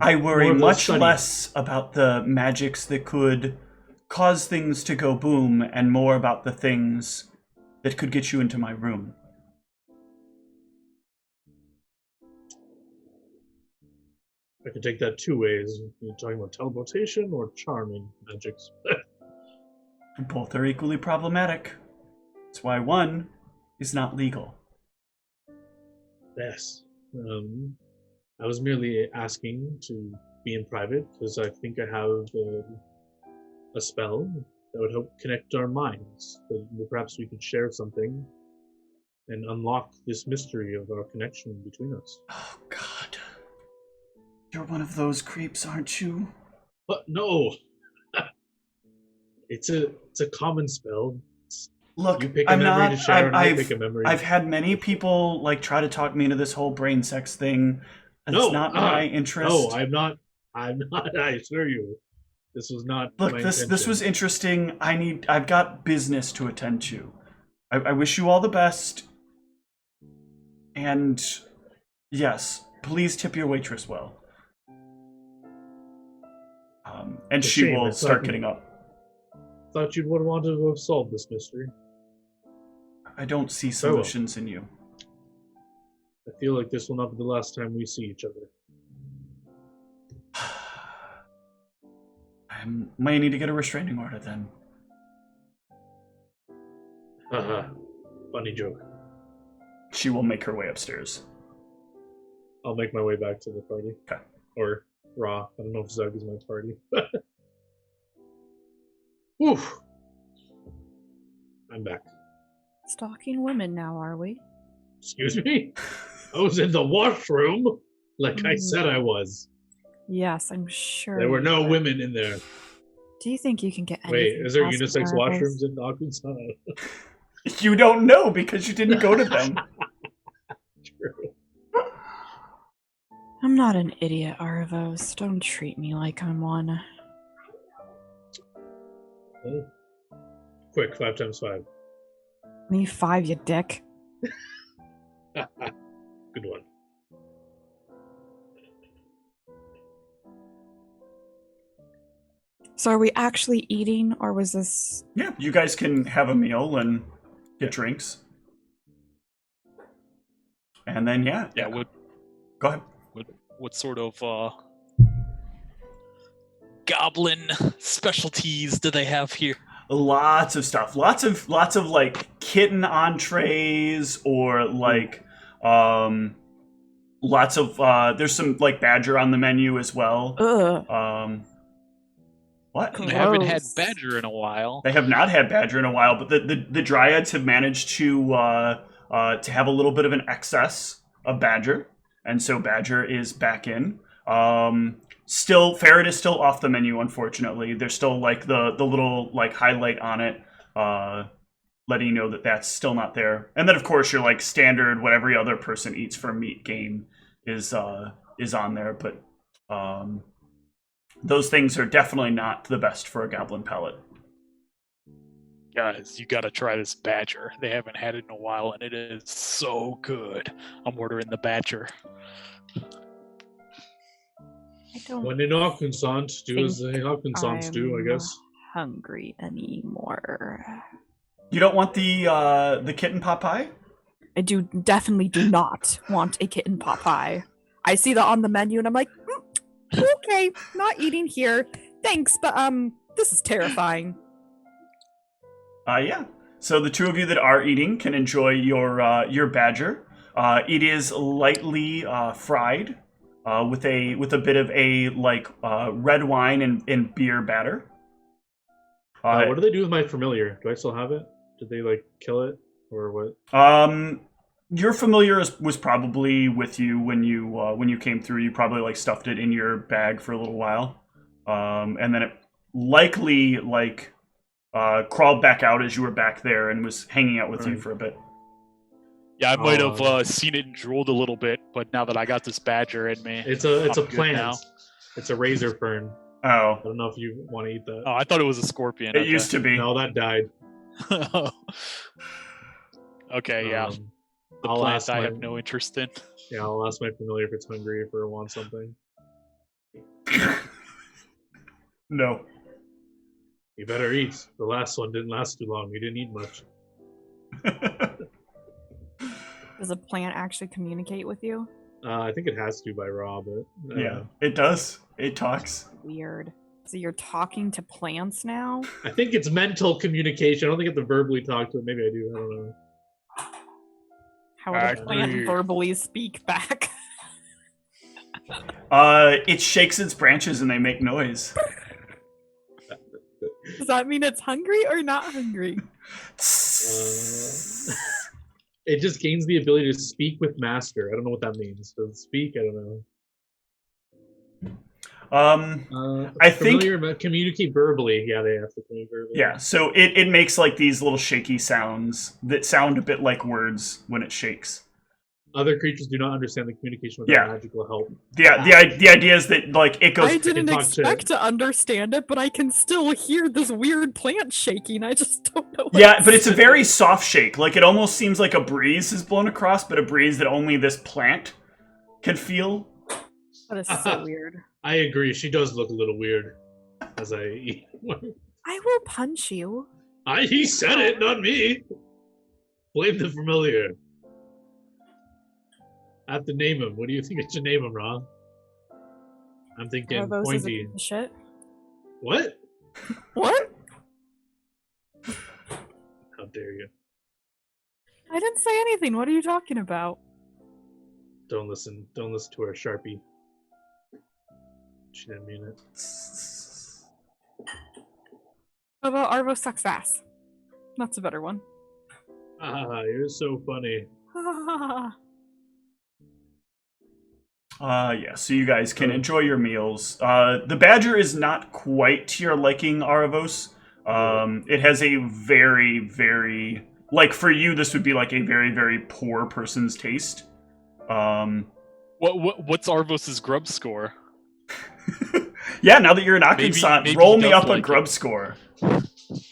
I worry much less about the magics that could cause things to go boom and more about the things that could get you into my room. I could take that two ways. You're talking about teleportation or charming magics. Both are equally problematic. That's why one is not legal. Yes. I was merely asking to be in private because I think I have a spell that would help connect our minds. That perhaps we could share something and unlock this mystery of our connection between us. Oh, God. You're one of those creeps, aren't you? But no! It's a common spell. Look, you pick a memory to share, and I pick a memory. I've had many people try to talk me into this whole brain sex thing. It's not my interest. No, I'm not. I swear you. This was not Look, my this intention. was interesting. I've got business to attend to. I wish you all the best. And yes, please tip your waitress well. And she will start getting up. Thought you'd want to have solved this mystery. I don't see solutions in you. I feel like this will not be the last time we see each other. I may need to get a restraining order then. Haha. Funny joke. She will make her way upstairs. I'll make my way back to the party. Okay. Or Raw. I don't know if Zug is my party. Oof. I'm back. Stalking women now, are we? Excuse me? I was in the washroom, like I said I was. Yes, I'm sure. There were you no were. women in there. Do you think you can get Wait, anything is there past unisex Paradise? washrooms in Arkansas? You don't know because you didn't go to them. True. I'm not an idiot, Arvos. Don't treat me like I'm one. Oh. Quick, 5 times 5. Me 5, you dick. Good one. So are we actually eating, or was this... Yeah, you guys can have a meal and get drinks. And then, Yeah, go ahead. what sort of goblin specialties do they have here? Lots of stuff. Lots of like kitten entrees or like lots of there's some like badger on the menu as well. Ugh. What? They haven't had Gross. badger in a while. They have not had badger in a while, but the dryads have managed to have a little bit of an excess of badger, and so badger is back in. Still, ferret is still off the menu, unfortunately. There's still like the little like highlight on it, letting you know that that's still not there. And then of course your like standard what every other person eats for meat game is on there, but those things are definitely not the best for a goblin palate. Guys, you gotta try this badger. They haven't had it in a while, and it is so good. I'm ordering the badger. I don't When in Arkansas, do as think the Arkansans do, I I'm guess. hungry anymore. You don't want the kitten pot pie? I definitely do not want a kitten pot pie. I see that on the menu and I'm like, okay, not eating here. Thanks, but this is terrifying. Yeah. So the two of you that are eating can enjoy your badger. It is lightly fried with a bit of a like red wine and beer batter. What do they do with my familiar? Do I still have it? Did they like kill it or what? Your familiar was probably with you when you came through. You probably like stuffed it in your bag for a little while, and then it likely like crawled back out as you were back there and was hanging out with you for a bit. Yeah, I might have seen it and drooled a little bit, but now that I got this badger in me, It's a I'm good plant. now. It's a razor fern. Oh, I don't know if you want to eat that. Oh, I thought it was a scorpion. it used to be. No, that died. Okay, yeah. The I'll plant ask I my- have no interest in. Yeah, I'll ask my familiar if it's hungry or wants something. No. You better eat. The last one didn't last too long. You didn't eat much. Does a plant actually communicate with you? I think it has to by Raw, but Yeah, it does. It talks. Weird. So you're talking to plants now? I think it's mental communication. I don't think you have to verbally talk to it. Maybe I do. I don't know. How would a plant Agree. verbally speak back? It shakes its branches and they make noise. Does that mean it's hungry or not hungry? It just gains the ability to speak with master. I don't know what that means. Does it speak? I don't know. I think familiar, communicate verbally. Yeah, they have to communicate verbally. yeah. So it makes like these little shaky sounds that sound a bit like words when it shakes. Other creatures do not understand the communication without magical help. The idea is that like it goes. I didn't talk to- expect to understand it, but I can still hear this weird plant shaking. I just don't know. Yeah, but it's a very soft shake. Like it almost seems like a breeze is blown across, but a breeze that only this plant can feel. That is so weird. I agree. She does look a little weird as I eat. I will punch you. He said it, not me. Blame the familiar. I have to name him. What do you think I should name him, Ron? I'm thinking Are those as a pointy. piece of shit? What? What? How dare you? I didn't say anything. What are you talking about? Don't listen. Don't listen to her, Sharpie. She didn't mean it. How about Arvo sucks ass? That's a better one. Ah, you're so funny. Yeah, so you guys can enjoy your meals. The badger is not quite to your liking, Aravos. It has a very, very... Like, for you, this would be like a very, very poor person's taste. What's Arvos's grub score? Yeah, now that you're an Akunsant, maybe roll he me does up a like grub it. score.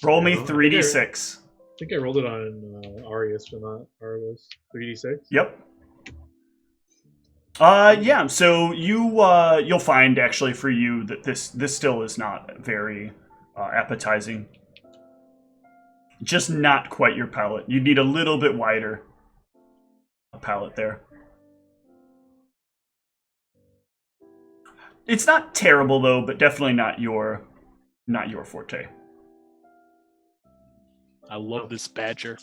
Roll me Yeah, 3d6. I think I rolled it on Arius, but not Arvos. 3d6? Yep. Yeah, so you'll find, actually, for you, that this still is not very appetizing. Just not quite your palate. You need a little bit wider palate there. It's not terrible, though, but definitely not your forte. I love this badger.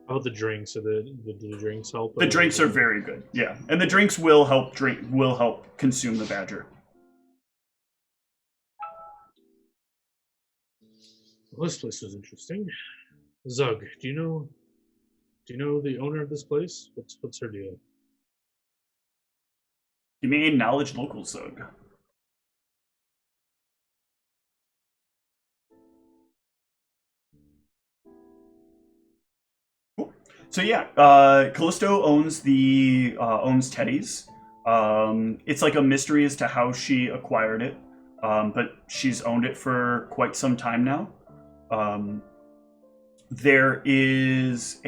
How about the drinks? So the drinks help? The drinks are very good, yeah, and the drinks will help consume the badger. Well, this place was interesting. Zug, do you know the owner of this place? What's her deal? You mean knowledge local, Zug? Cool. So yeah, Callisto owns Teddy's. It's like a mystery as to how she acquired it, but she's owned it for quite some time now. There is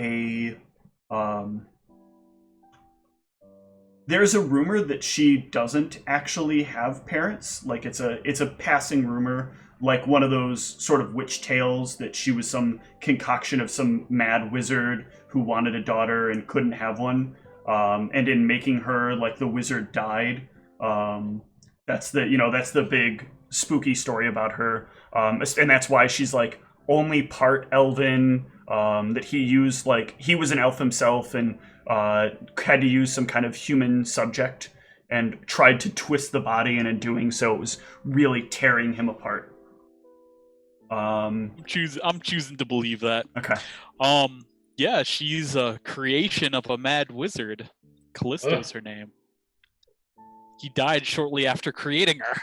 there's a rumor that she doesn't actually have parents. Like it's a passing rumor, like one of those sort of witch tales that she was some concoction of some mad wizard who wanted a daughter and couldn't have one. And in making her, like, the wizard died. That's the big spooky story about her. And that's why she's like only part elven. That he used, like, he was an elf himself and had to use some kind of human subject and tried to twist the body, and in doing so it was really tearing him apart. I'm choosing to believe that. Okay. Yeah, she's a creation of a mad wizard. Callisto's her name. He died shortly after creating her.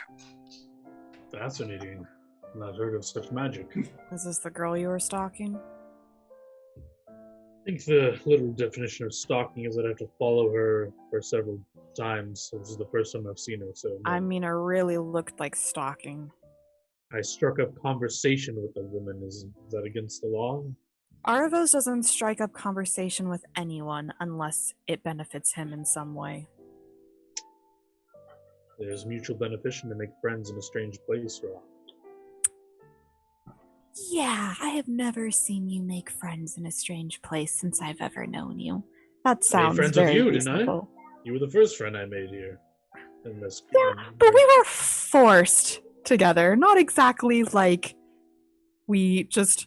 Fascinating. Not heard of such magic. Is this the girl you were stalking? I think the literal definition of stalking is that I have to follow her for several times. So this is the first time I've seen her. So I mean, it really looked like stalking. I struck up conversation with a woman. Is that against the law? Arvos doesn't strike up conversation with anyone unless it benefits him in some way. There's mutual beneficial to make friends in a strange place, Rob. Yeah, I have never seen you make friends in a strange place since I've ever known you. That sounds friends very with you, didn't I? reasonable. You were the first friend I made here. In this But we were forced together. Not exactly like we just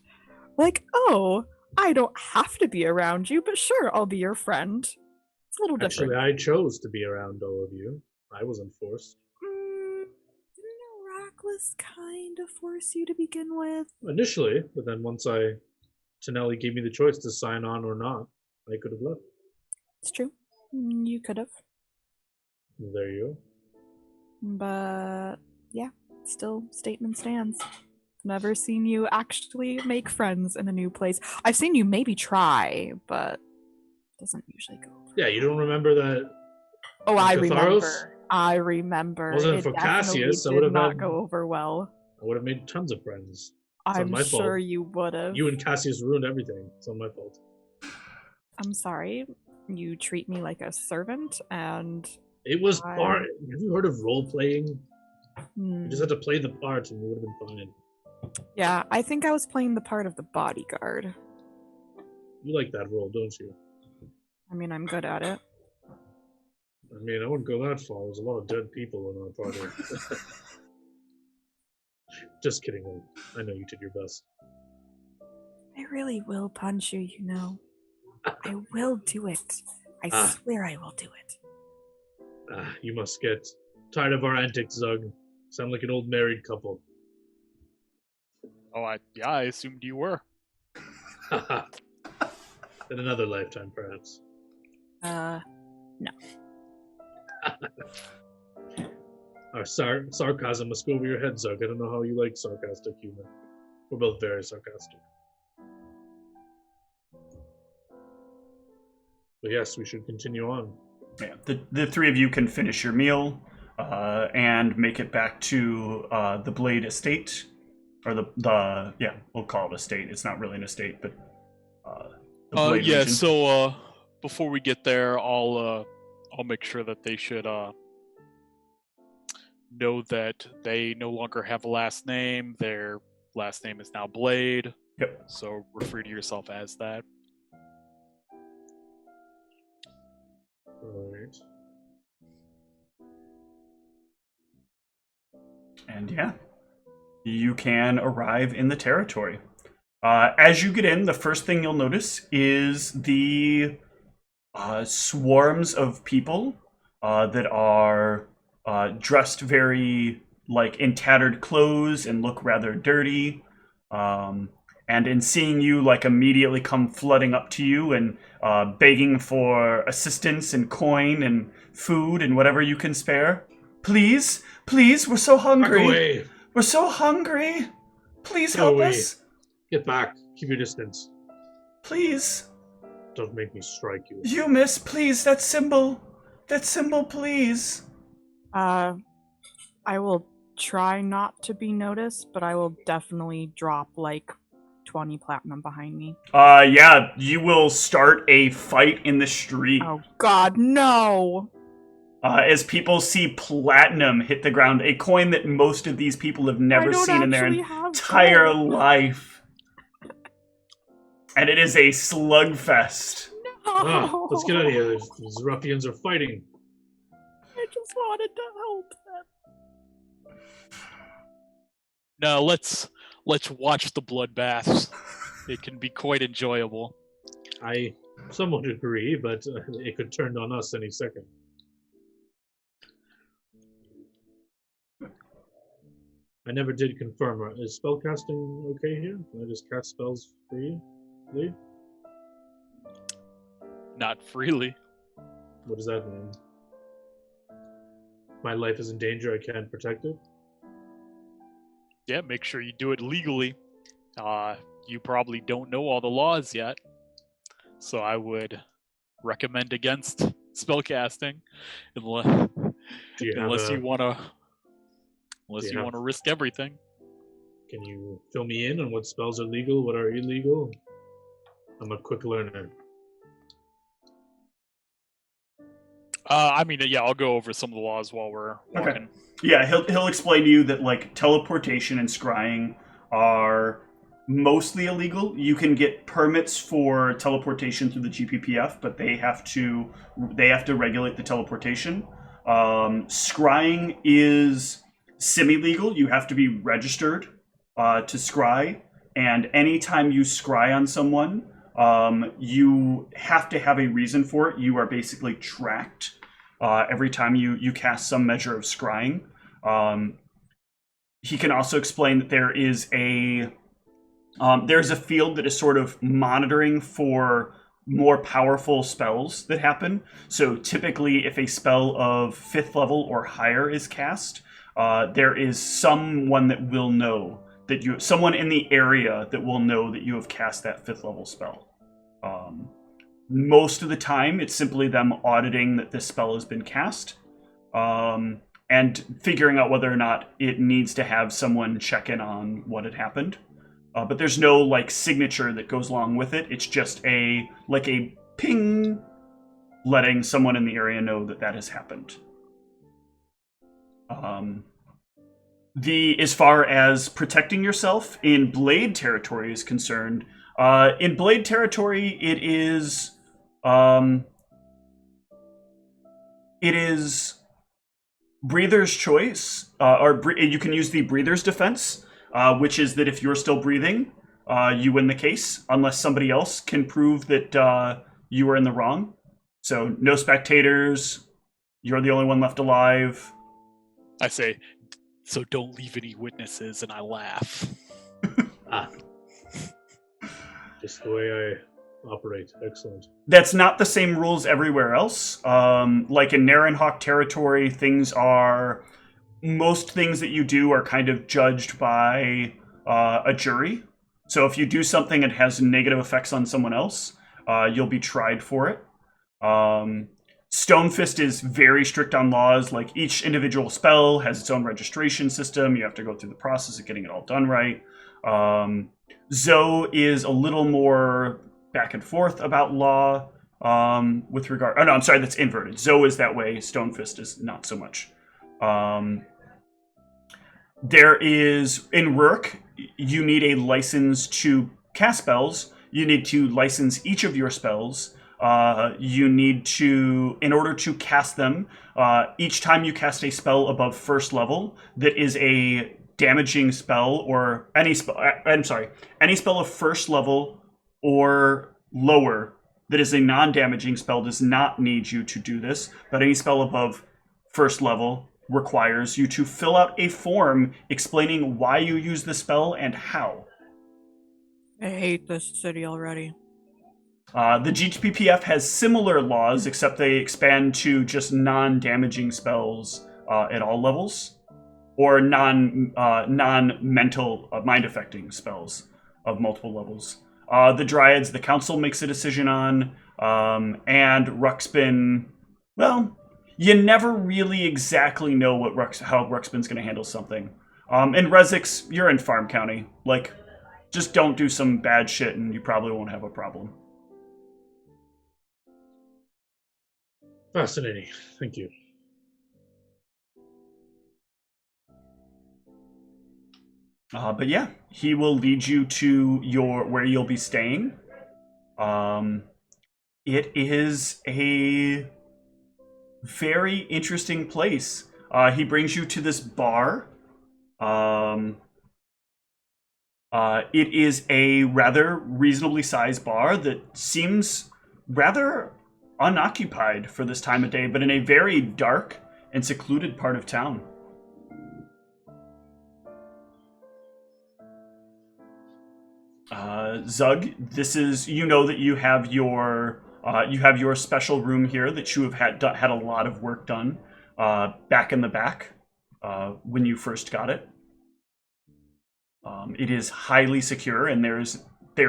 like, oh, I don't have to be around you, but sure, I'll be your friend. It's a little different. Actually, I chose to be around all of you. I wasn't forced. Didn't Heracles kind of force you to begin with? Initially, but then once Tonelli gave me the choice to sign on or not, I could have left. It's true. You could have. There you But yeah, still statement stands. Never seen you actually make friends in a new place. I've seen you maybe try, but it doesn't usually go. Yeah, you don't remember that? Oh, I Catharos? remember. Wasn't it It for definitely Cassius, I did would have not had- go over well. I would have made tons of friends. It's I'm not my sure fault. you would have. You and Cassius ruined everything. It's not my fault. I'm sorry. You treat me like a servant, and It was part. Have you heard of role playing? You just Hmm. had to play the part and you would have been fine. Yeah, I think I was playing the part of the bodyguard. You like that role, don't you? I mean, I'm good at it. I mean, I wouldn't go that far. There's a lot of dead people in our party. Just kidding. I know you did your best. I really will punch you, you know. I will do it. I swear I will do it. You must get tired of our antics, Zug. Sound like an old married couple. Oh, I assumed you were. In another lifetime, perhaps. No. Our sarcasm must go over your head, Zug. I don't know how you like sarcastic humor. We're both very sarcastic. But yes, we should continue on. Yeah, the three of you can finish your meal and make it back to the Blade Estate, or we'll call it estate. It's not really an estate, but the Blade region. So before we get there, I'll make sure that they should know that they no longer have a last name. Their last name is now Blade. Yep. So refer to yourself as that. Alright. And yeah, you can arrive in the territory. As you get in, the first thing you'll notice is the swarms of people that are dressed very in tattered clothes and look rather dirty. And in seeing you immediately come flooding up to you and begging for assistance and coin and food and whatever you can spare. Please, we're so hungry. Back away. We're so hungry. Please Get help away. us. Get back. Keep your distance. Please. Don't make me strike you. You miss, please, that symbol, please. I will try not to be noticed, but I will definitely drop 20 platinum behind me. Yeah, you will start a fight in the street. Oh god, no! As people see platinum hit the ground, a coin that most of these people have never seen in their entire life. And it is a slugfest. No! Let's get out of here. These ruffians are fighting. I just wanted to help them. No, let's watch the bloodbaths. It can be quite enjoyable. I somewhat agree, but it could turn on us any second. I never did confirm. Is spellcasting okay here? Can I just cast spells freely? Not freely. What does that mean? My life is in danger, I can't protect it? Yeah, make sure you do it legally. You probably don't know all the laws yet, so I would recommend against spellcasting unless you want to risk everything. Can you fill me in on what spells are legal, what are illegal? I'm a quick learner. I'll go over some of the laws while we're walking. Okay. Yeah, he'll explain to you that teleportation and scrying are mostly illegal. You can get permits for teleportation through the GPPF, but they have to regulate the teleportation. Scrying is semi-legal. You have to be registered to scry, and anytime you scry on someone, you have to have a reason for it. You are basically tracked every time you cast some measure of scrying. He can also explain that there's a field that is sort of monitoring for more powerful spells that happen. So typically, if a spell of 5th level or higher is cast, there is someone that will know that someone in the area that will know that you have cast that 5th level spell. Most of the time, it's simply them auditing that this spell has been cast, and figuring out whether or not it needs to have someone check in on what had happened. But there's no signature that goes along with it. It's just a ping, letting someone in the area know that has happened. As far as protecting yourself in Blade territory is concerned, In Blade territory, it is Breather's choice, you can use the Breather's defense, which is that if you're still breathing, you win the case, unless somebody else can prove that you were in the wrong. So no spectators, you're the only one left alive. I say, so don't leave any witnesses, and I laugh. Just the way I operate. Excellent. That's not the same rules everywhere else. Like in Narenhawk territory, most things that you do are kind of judged by a jury. So if you do something that has negative effects on someone else, you'll be tried for it. Stonefist is very strict on laws. Like each individual spell has its own registration system. You have to go through the process of getting it all done right. Zoe is a little more back and forth about law with regard... Oh, no, I'm sorry, that's inverted. Zoe is that way. Stonefist is not so much. There is... In Rourke, you need a license to cast spells. You need to license each of your spells. You need to... In order to cast them, each time you cast a spell above first level that is a damaging spell or any spell... any spell of first level or lower that is a non-damaging spell does not need you to do this, but any spell above first level requires you to fill out a form explaining why you use the spell and how. I hate this city already. The GTPPF has similar laws, except they expand to just non-damaging spells at all levels, or non-mental mind-affecting spells of multiple levels. The Dryads, the Council makes a decision on, and Ruxpin, well, you never really exactly know how Ruxpin's going to handle something. In Resix, you're in Farm County. Like, just don't do some bad shit and you probably won't have a problem. Fascinating. Thank you. But yeah, he will lead you to where you'll be staying. It is a very interesting place. He brings you to this bar. It is a rather reasonably sized bar that seems rather unoccupied for this time of day, but in a very dark and secluded part of town. Zug, this is, you know that you have your special room here that you have had a lot of work done back in the back when you first got it. It is highly secure, and there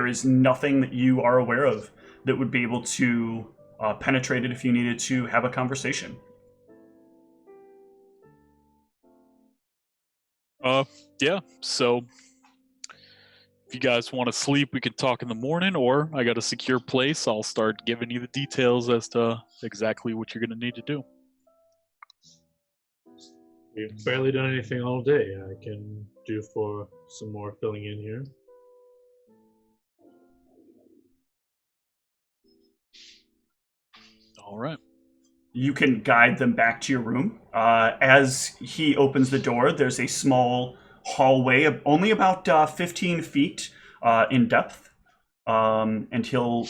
is nothing that you are aware of that would be able to penetrate it if you needed to have a conversation. Yeah, so if you guys want to sleep, we can talk in the morning, or I got a secure place. I'll start giving you the details as to exactly what you're going to need to do. We've barely done anything all day. I can do for some more filling in here. All right. You can guide them back to your room. As he opens the door, there's a small hallway of only about 15 feet in depth. And he'll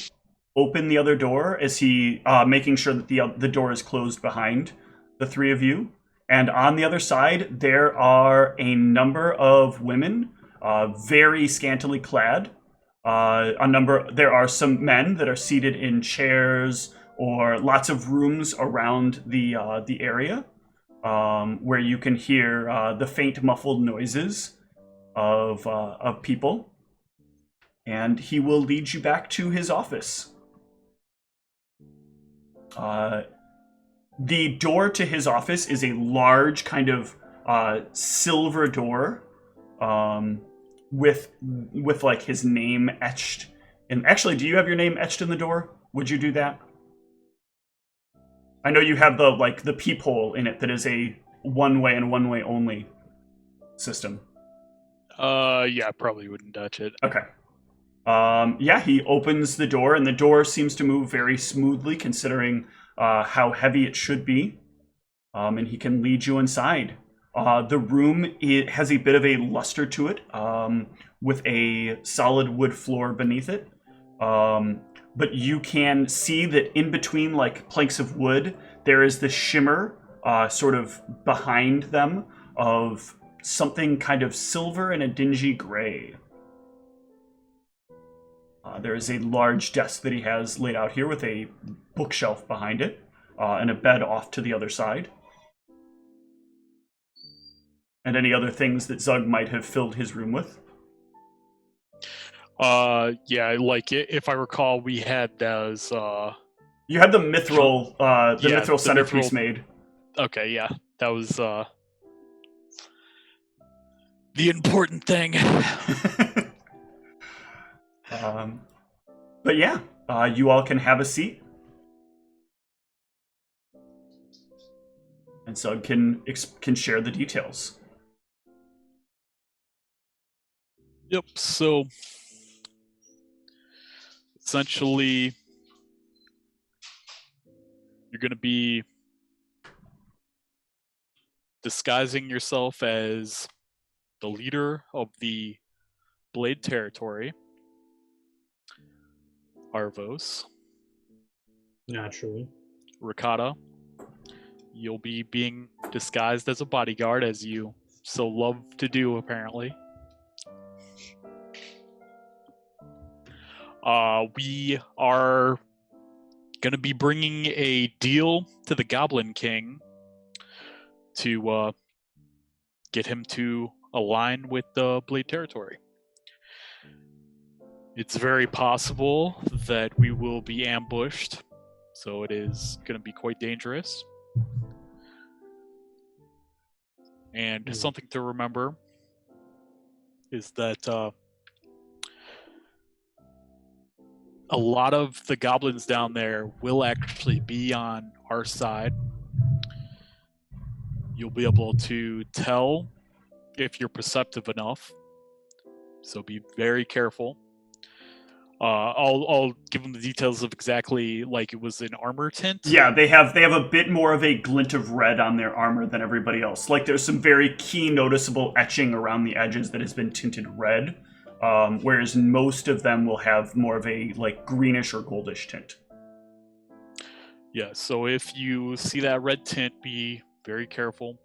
open the other door as he making sure that the door is closed behind the three of you. And on the other side, there are a number of women, very scantily clad. There are some men that are seated in chairs, or lots of rooms around the area where you can hear the faint muffled noises of people. And he will lead you back to his office. The door to his office is a large kind of silver door with like his name etched. And actually, do you have your name etched in the door? Would you do that? I know you have the peephole in it that is a one-way and one-way only system. Yeah, I probably wouldn't touch it. Okay. Yeah, he opens the door, and the door seems to move very smoothly considering how heavy it should be. And he can lead you inside. The room, it has a bit of a luster to it, with a solid wood floor beneath it. But you can see that in between, like, planks of wood, there is this shimmer sort of behind them of something kind of silver and a dingy gray. There is a large desk that he has laid out here with a bookshelf behind it, and a bed off to the other side. And any other things that Zug might have filled his room with. Yeah, like if I recall, we had those. You had the mithril, Yeah, mithril the centerpiece mithril- made. Okay, yeah, that was the important thing. But yeah, you all can have a seat. And Zug can share the details. Yep. So essentially, you're going to be disguising yourself as the leader of the Blade Territory, Arvos, Naturally. Rakata. You'll be being disguised as a bodyguard, as you so love to do, apparently. We are going to be bringing a deal to the Goblin King to get him to align with the Blade Territory. It's very possible that we will be ambushed, so it is going to be quite dangerous. And something to remember is that a lot of the goblins down there will actually be on our side. You'll be able to tell if you're perceptive enough, so be very careful. I'll give them the details of exactly, like, it was an armor tint. Yeah, they have a bit more of a glint of red on their armor than everybody else. Like, there's some very key noticeable etching around the edges that has been tinted red, whereas most of them will have more of a, like, greenish or goldish tint. Yeah, so if you see that red tint, be very careful,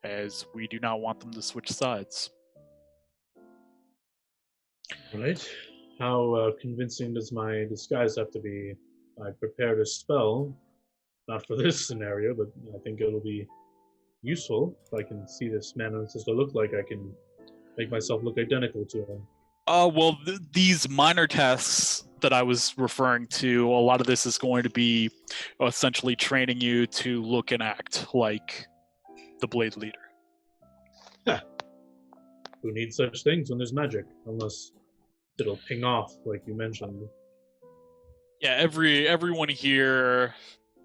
as we do not want them to switch sides. Right. How convincing does my disguise have to be? I prepared a spell, not for this scenario, but I think it'll be useful if I can see this man who's supposed to look like. I can make myself look identical to him. Well, these minor tasks that I was referring to, a lot of this is going to be essentially training you to look and act like the Blade Leader. Who needs such things when there's magic? Unless it'll ping off, like you mentioned. Yeah, everyone here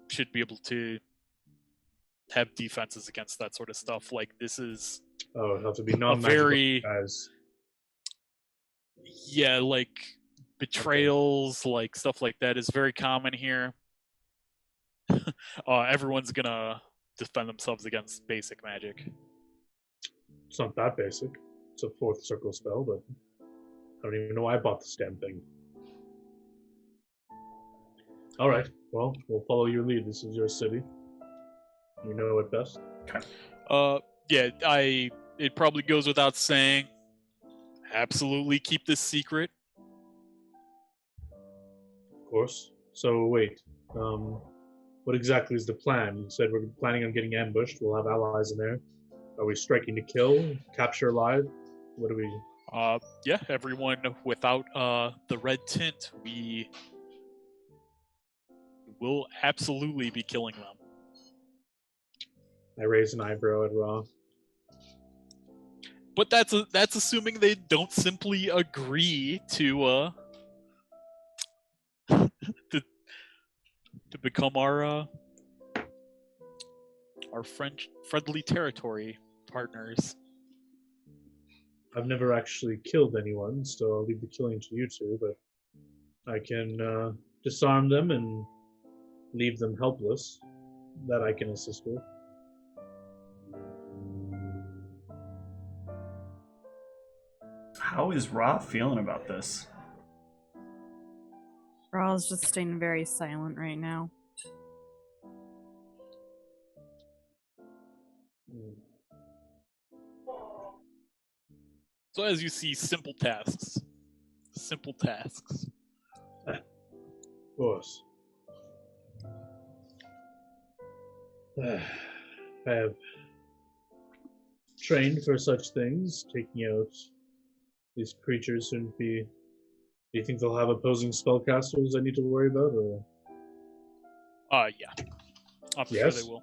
should be able to have defenses against that sort of stuff. Like, this is Oh, it'll have to be non-magical guys. Yeah, like betrayals, like stuff like that is very common here. Everyone's gonna defend themselves against basic magic. It's not that basic. It's a fourth circle spell, but I don't even know why I bought this damn thing. Alright, well, we'll follow your lead. This is your city. You know it best. Okay. Yeah, it probably goes without saying. Absolutely keep this secret. Of course. So wait, what exactly is the plan? You said we're planning on getting ambushed. We'll have allies in there. Are we striking to kill, capture alive? What do we? Yeah, everyone without the red tint, we will absolutely be killing them. I raise an eyebrow at Ra. But that's assuming they don't simply agree to to become our friendly territory partners. I've never actually killed anyone, so I'll leave the killing to you two, but I can disarm them and leave them helpless. That I can assist with. How is Ra feeling about this? Ra's just staying very silent right now. So as you see, simple tasks. Simple tasks. Of course. I have trained for such things. Taking out these creatures shouldn't be. Do you think they'll have opposing spellcasters I need to worry about, or? Yeah. I'm sure Yes? they will.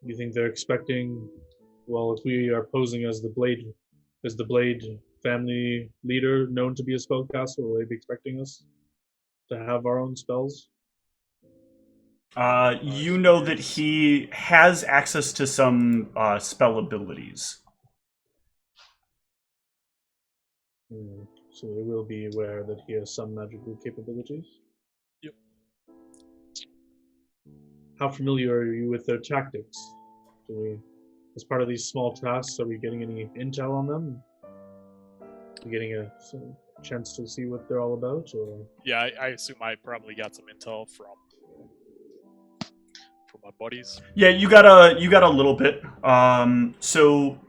You think they're expecting? Well, if we are posing as the Blade family leader, known to be a spellcaster, will they be expecting us to have our own spells? You know that he has access to some spell abilities. So they will be aware that he has some magical capabilities? Yep. How familiar are you with their tactics? As part of these small tasks, are we getting any intel on them? Are we getting a chance to see what they're all about? Or? Yeah, I assume I probably got some intel from my buddies. Yeah, you got a little bit. So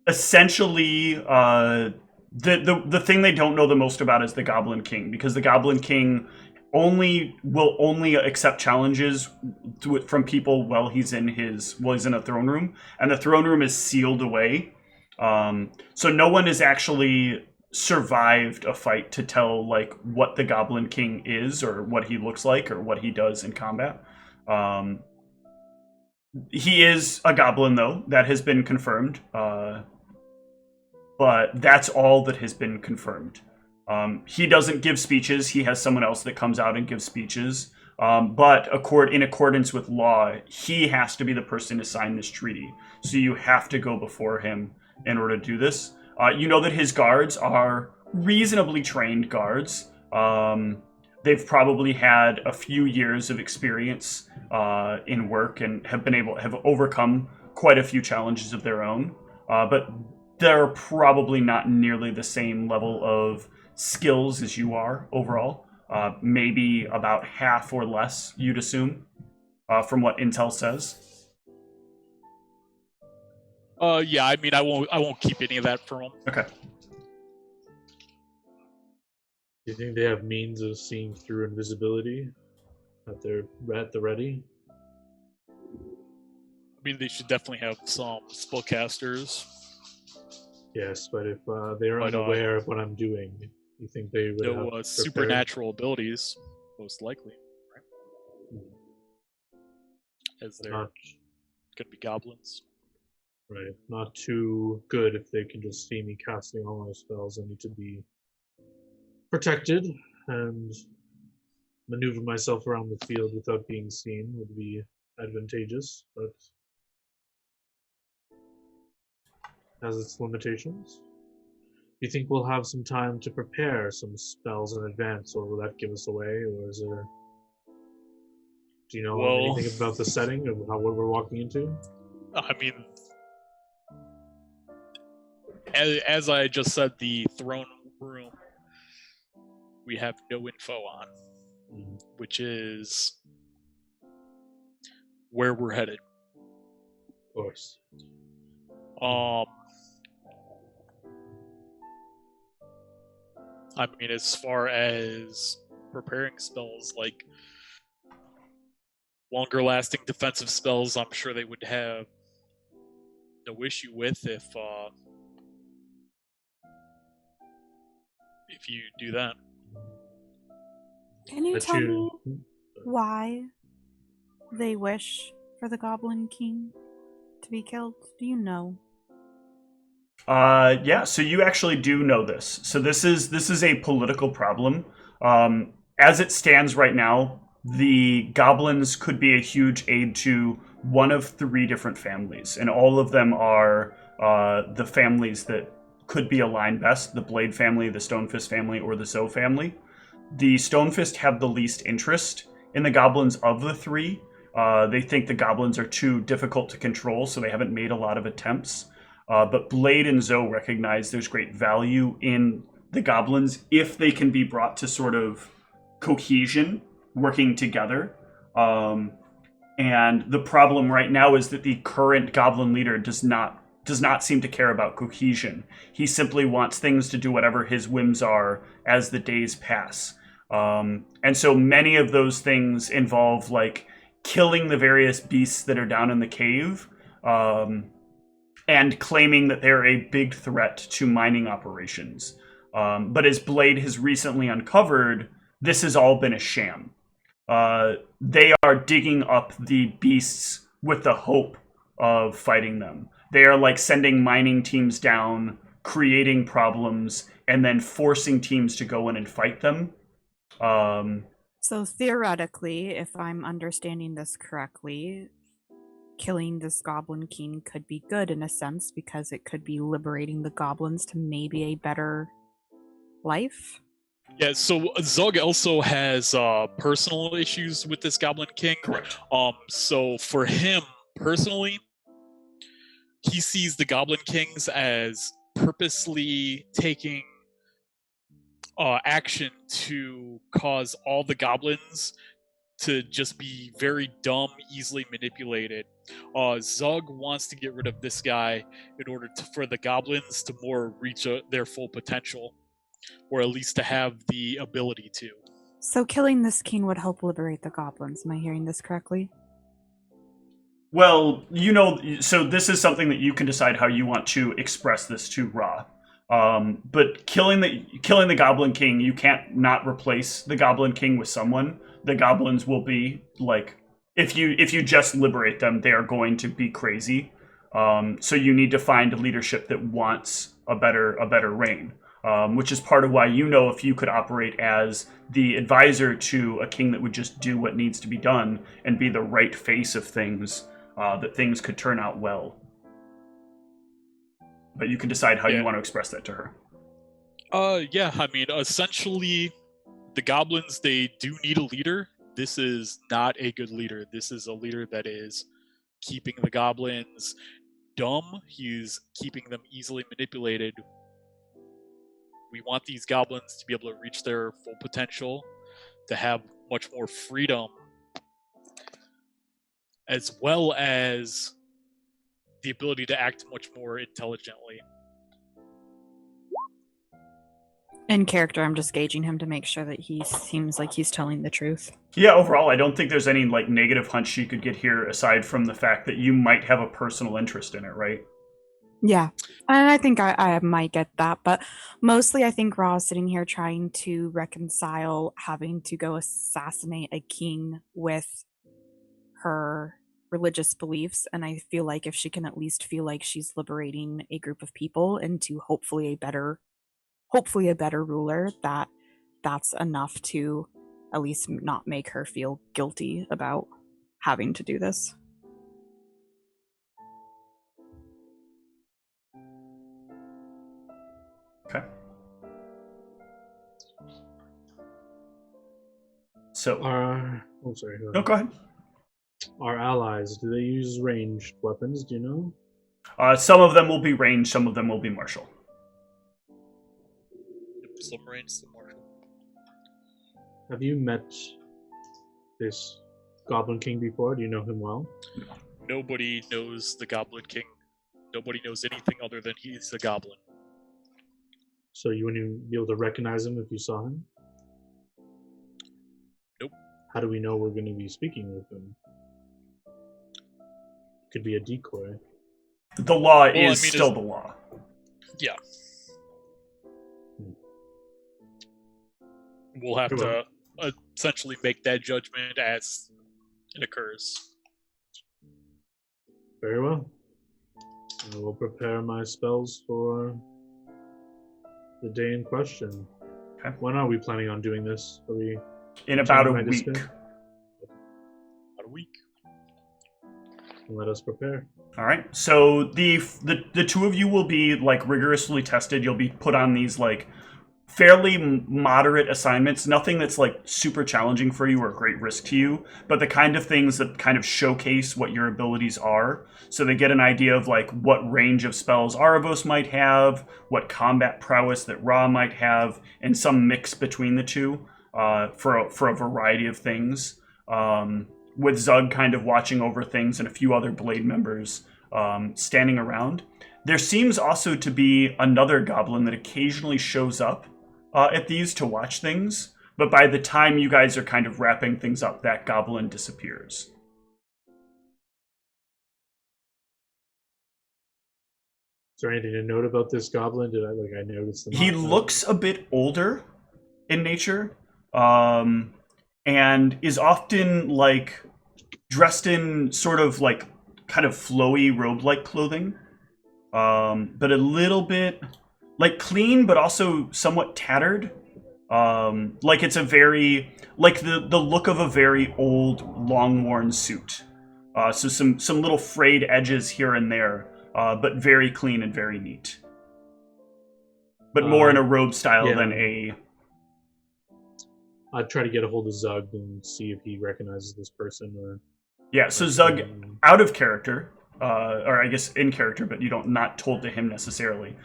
essentially, the thing they don't know the most about is the Goblin King, because the Goblin King will only accept challenges from people while he's in a throne room, and the throne room is sealed away. So no one has actually survived a fight to tell like what the Goblin King is, or what he looks like, or what he does in combat. He is a goblin, though. That has been confirmed. But that's all that has been confirmed. He doesn't give speeches. He has someone else that comes out and gives speeches. But in accordance with law, he has to be the person to sign this treaty. So you have to go before him in order to do this. You know that his guards are reasonably trained guards. They've probably had a few years of experience in work and have overcome quite a few challenges of their own. But they're probably not nearly the same level of skills as you are overall. Maybe about half or less, you'd assume, from what Intel says. Yeah, I mean, I won't keep any of that from them. Okay. Do you think they have means of seeing through invisibility at the ready? I mean, they should definitely have some spellcasters. Yes, but if they're unaware of what I'm doing, you think they would no have supernatural abilities, most likely, right? As they're going to be goblins. Right, not too good if they can just see me casting all my spells. I need to be protected, and maneuver myself around the field without being seen would be advantageous, but has its limitations. Do you think we'll have some time to prepare some spells in advance, or will that give us away, or is there... Do you know anything about the setting of what we're walking into? I mean, as I just said, the throne room we have no info on, which is where we're headed. Of course. I mean, as far as preparing spells, like longer lasting defensive spells, I'm sure they would have no issue with if you do that. Can you tell me why they wish for the Goblin King to be killed? Do you know? Yeah, so you actually do know this. So this is a political problem. As it stands right now, the goblins could be a huge aid to one of 3 different families, and all of them are the families that could be aligned best: the Blade family, the Stonefist family, or the Zoe family. The Stonefist have the least interest in the goblins of the 3. They think the goblins are too difficult to control, so they haven't made a lot of attempts. But Blade and Zoe recognize there's great value in the goblins if they can be brought to sort of cohesion, working together. And the problem right now is that the current goblin leader does not seem to care about cohesion. He simply wants things to do whatever his whims are as the days pass. And so many of those things involve like killing the various beasts that are down in the cave, and claiming that they're a big threat to mining operations. But as Blade has recently uncovered, this has all been a sham. They are digging up the beasts with the hope of fighting them. They are like sending mining teams down, creating problems, and then forcing teams to go in and fight them. So theoretically, if I'm understanding this correctly, killing this Goblin King could be good in a sense because it could be liberating the goblins to maybe a better life. Yeah, so Zug also has personal issues with this Goblin King. Correct. So for him personally, he sees the Goblin Kings as purposely taking action to cause all the goblins to just be very dumb, easily manipulated. Zug wants to get rid of this guy in order for the goblins to more reach their full potential, or at least to have the ability to. So killing this king would help liberate the goblins. Am I hearing this correctly? Well, so this is something that you can decide how you want to express this to Ra. But killing the Goblin King, you can't not replace the Goblin King with someone. The goblins will be like, if you just liberate them, they are going to be crazy. So you need to find leadership that wants a better reign. Which is part of why if you could operate as the advisor to a king that would just do what needs to be done and be the right face of things, that things could turn out well. But you can decide how you want to express that to her. Yeah, I mean, essentially, the goblins, they do need a leader. This is not a good leader. This is a leader that is keeping the goblins dumb. He's keeping them easily manipulated. We want these goblins to be able to reach their full potential, to have much more freedom, as well as the ability to act much more intelligently. In character, I'm just gauging him to make sure that he seems like he's telling the truth. Yeah, overall, I don't think there's any negative hunch you could get here aside from the fact that you might have a personal interest in it, right? Yeah, and I think I might get that, but mostly I think Ra is sitting here trying to reconcile having to go assassinate a king with her religious beliefs, and I feel like if she can at least feel like she's liberating a group of people into hopefully a better ruler, that's enough to at least not make her feel guilty about having to do this. Okay. So, sorry. no, go ahead. Our allies, do they use ranged weapons? Do you know? Some of them will be ranged, some of them will be martial. Some range, some martial. Have you met this Goblin King before? Do you know him well? Nobody knows the Goblin King. Nobody knows anything other than he's a goblin. So you wouldn't be able to recognize him if you saw him? Nope. How do we know we're going to be speaking with him? Could be a decoy. The law is still the law. Yeah. We'll have to essentially make that judgment as it occurs. Very well. I will prepare my spells for the day in question. Okay. When are we planning on doing this? Are we... In about a About week. About a week. let us prepare. All right. So the two of you will be like rigorously tested. You'll be put on these like fairly moderate assignments, nothing that's like super challenging for you or a great risk to you, but the kind of things that kind of showcase what your abilities are. So they get an idea of like what range of spells Aravos might have, what combat prowess that Ra might have, and some mix between the two for a variety of things. With Zug kind of watching over things and a few other Blade members standing around. There seems also to be another goblin that occasionally shows up at these to watch things, but by the time you guys are kind of wrapping things up, that goblin disappears. Is there anything to note about this goblin? Did I notice them? He looks a bit older in nature, and is often like dressed in sort of like kind of flowy robe-like clothing, but a little bit like clean, but also somewhat tattered. Like it's a very like the look of a very old, long-worn suit. So some little frayed edges here and there, but very clean and very neat. But more in a robe style than a. I'd try to get a hold of Zug and see if he recognizes this person or. Yeah, so Zug, out of character, or I guess in character, but you don't not told to him necessarily.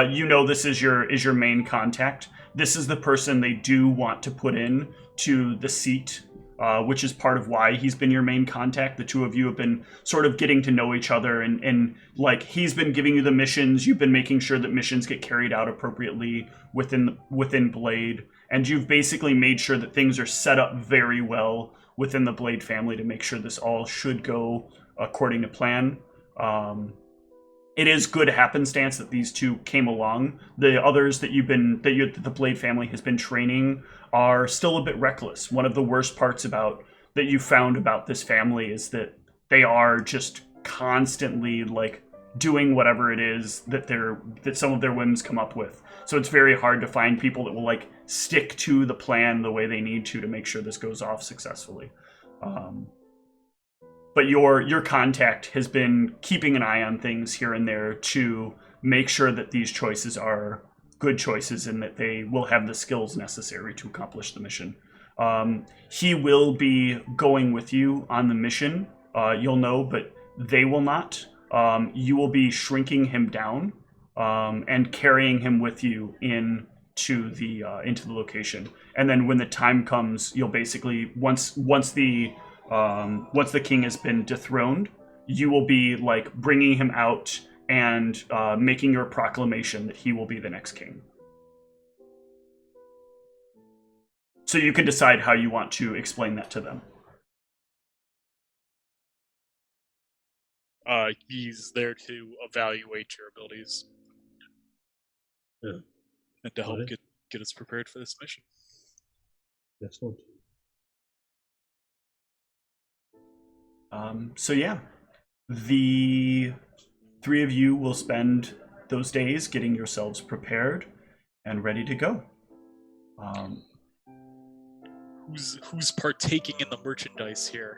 You know this is your main contact. This is the person they do want to put in to the seat, which is part of why he's been your main contact. The two of you have been sort of getting to know each other, and like he's been giving you the missions. You've been making sure that missions get carried out appropriately within Blade, and you've basically made sure that things are set up very well within the Blade family to make sure this all should go according to plan. It is good happenstance that these two came along. The others that the Blade family has been training are still a bit reckless. One of the worst parts that you found about this family is that they are just constantly like doing whatever it is that some of their whims come up with. So it's very hard to find people that will like stick to the plan the way they need to make sure this goes off successfully. But your contact has been keeping an eye on things here and there to make sure that these choices are good choices and that they will have the skills necessary to accomplish the mission. He will be going with you on the mission, you'll know, but they will not. You will be shrinking him down and carrying him with you into the location. And then when the time comes, you'll basically once the king has been dethroned, you will be like bringing him out and making your proclamation that he will be the next king. So you can decide how you want to explain that to them. He's there to evaluate your abilities. Yeah. And to help get us prepared for this mission. Excellent. So yeah, the three of you will spend those days getting yourselves prepared and ready to go. Who's partaking in the merchandise here?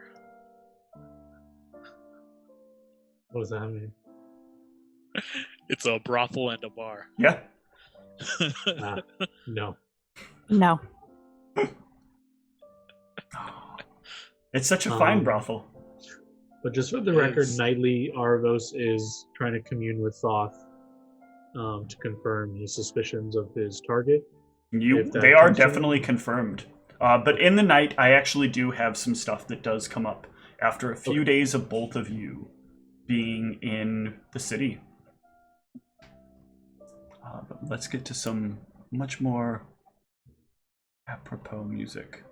What does that mean? It's a brothel and a bar. Yeah. No. No. It's such a fine brothel. But just for the record, nightly Arvos is trying to commune with Thoth to confirm his suspicions of his target. They are definitely confirmed. But in the night, I actually do have some stuff that does come up after a few days of both of you being in the city. But let's get to some much more apropos music.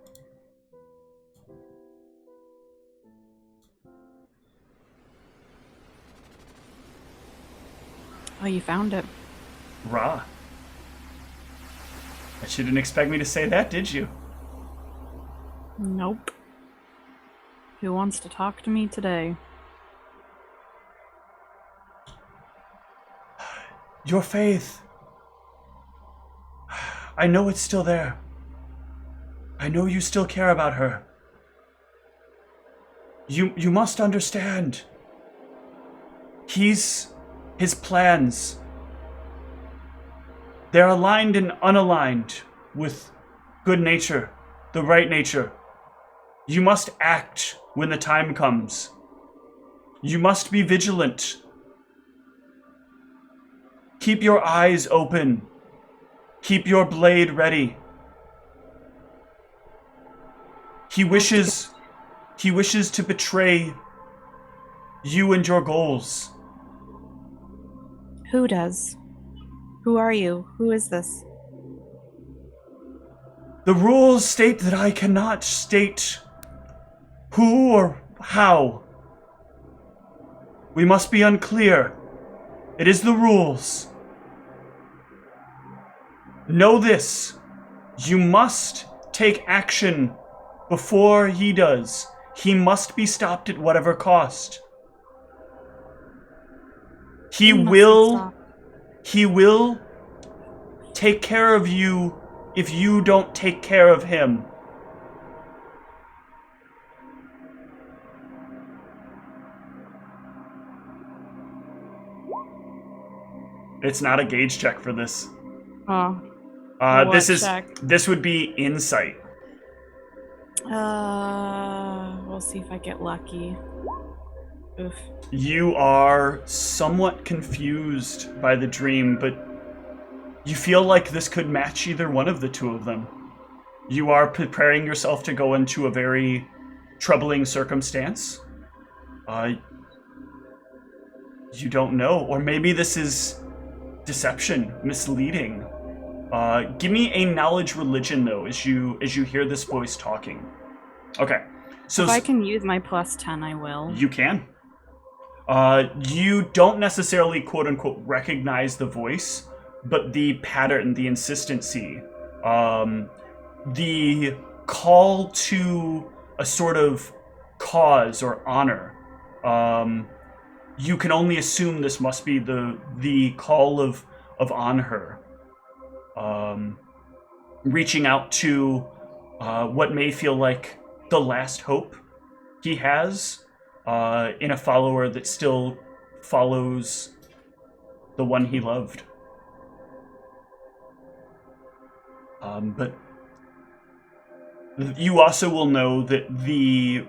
Oh, you found it. Ra. Bet you didn't expect me to say that, did you? Nope. Who wants to talk to me today? Your faith. I know it's still there. I know you still care about her. You must understand. His plans, they're aligned and unaligned with good nature, the right nature. You must act when the time comes. You must be vigilant. Keep your eyes open. Keep your blade ready. He wishes to betray you and your goals. Who does? Who are you? Who is this? The rules state that I cannot state who or how. We must be unclear. It is the rules. Know this. You must take action before he does. He must be stopped at whatever cost. He will take care of you if you don't take care of him. It's not a gauge check for this. Oh. This would be insight. We'll see if I get lucky. Oof. You are somewhat confused by the dream, but you feel like this could match either one of the two of them. You are preparing yourself to go into a very troubling circumstance. You don't know, or maybe this is deception, misleading. Give me a knowledge religion though, as you hear this voice talking. Okay, so if I can use my +10, I will. You can. You don't necessarily quote unquote recognize the voice, but the pattern, the insistency, the call to a sort of cause or honor. You can only assume this must be the call of on her. Reaching out to what may feel like the last hope he has in a follower that still follows the one he loved. But you also will know that the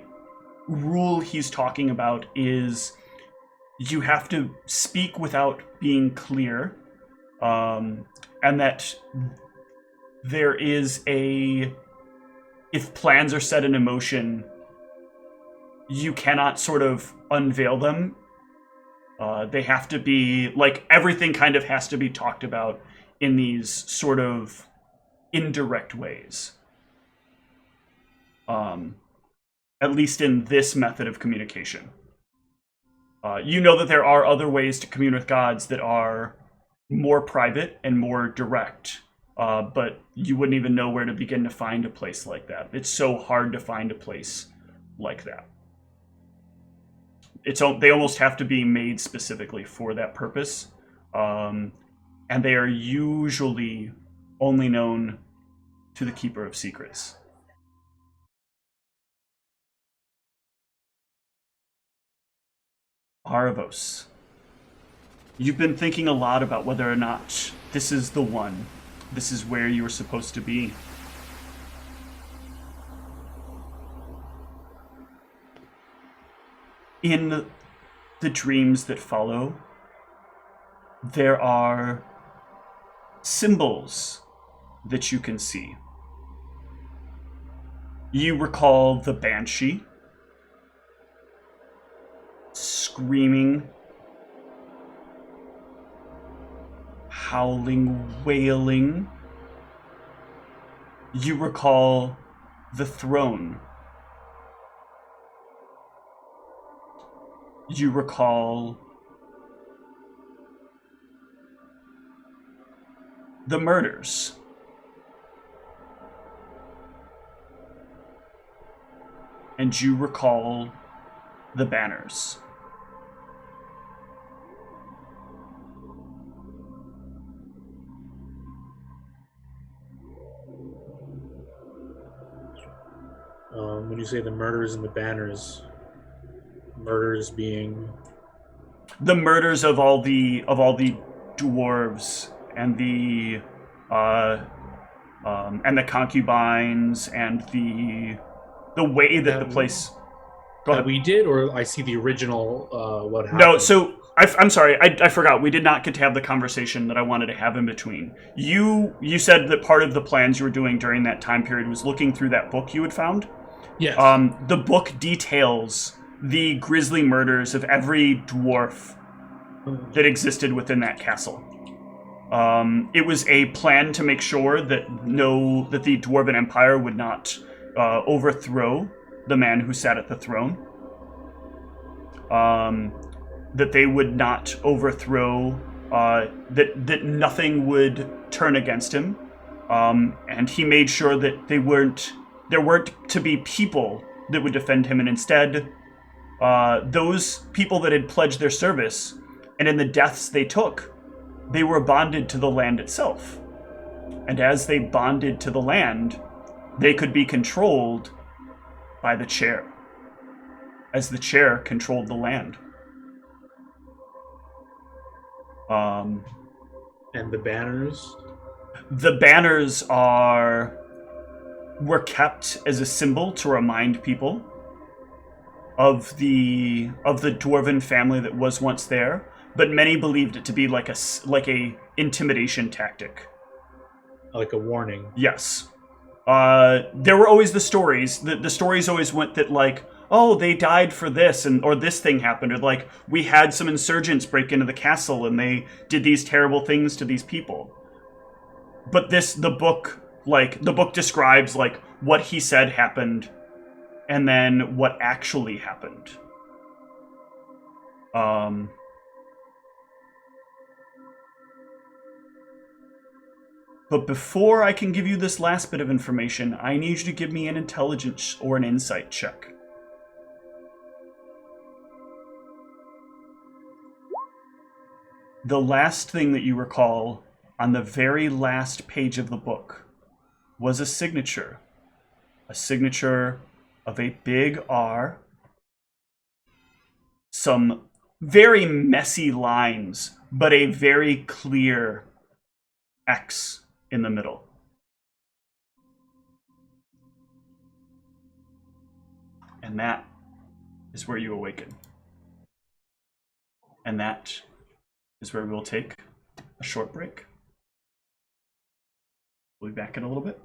rule he's talking about is you have to speak without being clear, and that there is if plans are set in motion, you cannot sort of unveil them. They have to be, like, everything kind of has to be talked about in these sort of indirect ways. At least in this method of communication. You know that there are other ways to commune with gods that are more private and more direct, but you wouldn't even know where to begin to find a place like that. It's so hard to find a place like that. They almost have to be made specifically for that purpose, and they are usually only known to the Keeper of Secrets. Aravos, you've been thinking a lot about whether or not this is the one. This is where you were supposed to be. In the dreams that follow, there are symbols that you can see. You recall the Banshee screaming, howling, wailing. You recall the throne. You recall the murders. And you recall the banners. When you say the murders and the banners, murders being the murders of all the dwarves and the concubines and the way that the place. Go That ahead. we did, or I see the original. What happened? No, so I'm sorry, I forgot. We did not get to have the conversation that I wanted to have in between. You said that part of the plans you were doing during that time period was looking through that book you had found. Yes. The book details the grisly murders of every dwarf that existed within that castle. It was a plan to make sure that the Dwarven Empire would not overthrow the man who sat at the throne. That they would not overthrow, that nothing would turn against him. And he made sure that there weren't to be people that would defend him, and instead, those people that had pledged their service, and in the deaths they took, they were bonded to the land itself. And as they bonded to the land, they could be controlled by the chair, as the chair controlled the land. And the banners? The banners were kept as a symbol to remind people of the dwarven family that was once there, but many believed it to be like a intimidation tactic. Like a warning. Yes. There were always the stories. The stories always went that, like, oh, they died for this, or this thing happened, or like, we had some insurgents break into the castle and they did these terrible things to these people. But the book describes, like, what he said happened and then what actually happened. But before I can give you this last bit of information, I need you to give me an intelligence or an insight check. The last thing that you recall on the very last page of the book was a signature of a big R, some very messy lines, but a very clear X in the middle. And that is where you awaken. And that is where we will take a short break. We'll be back in a little bit.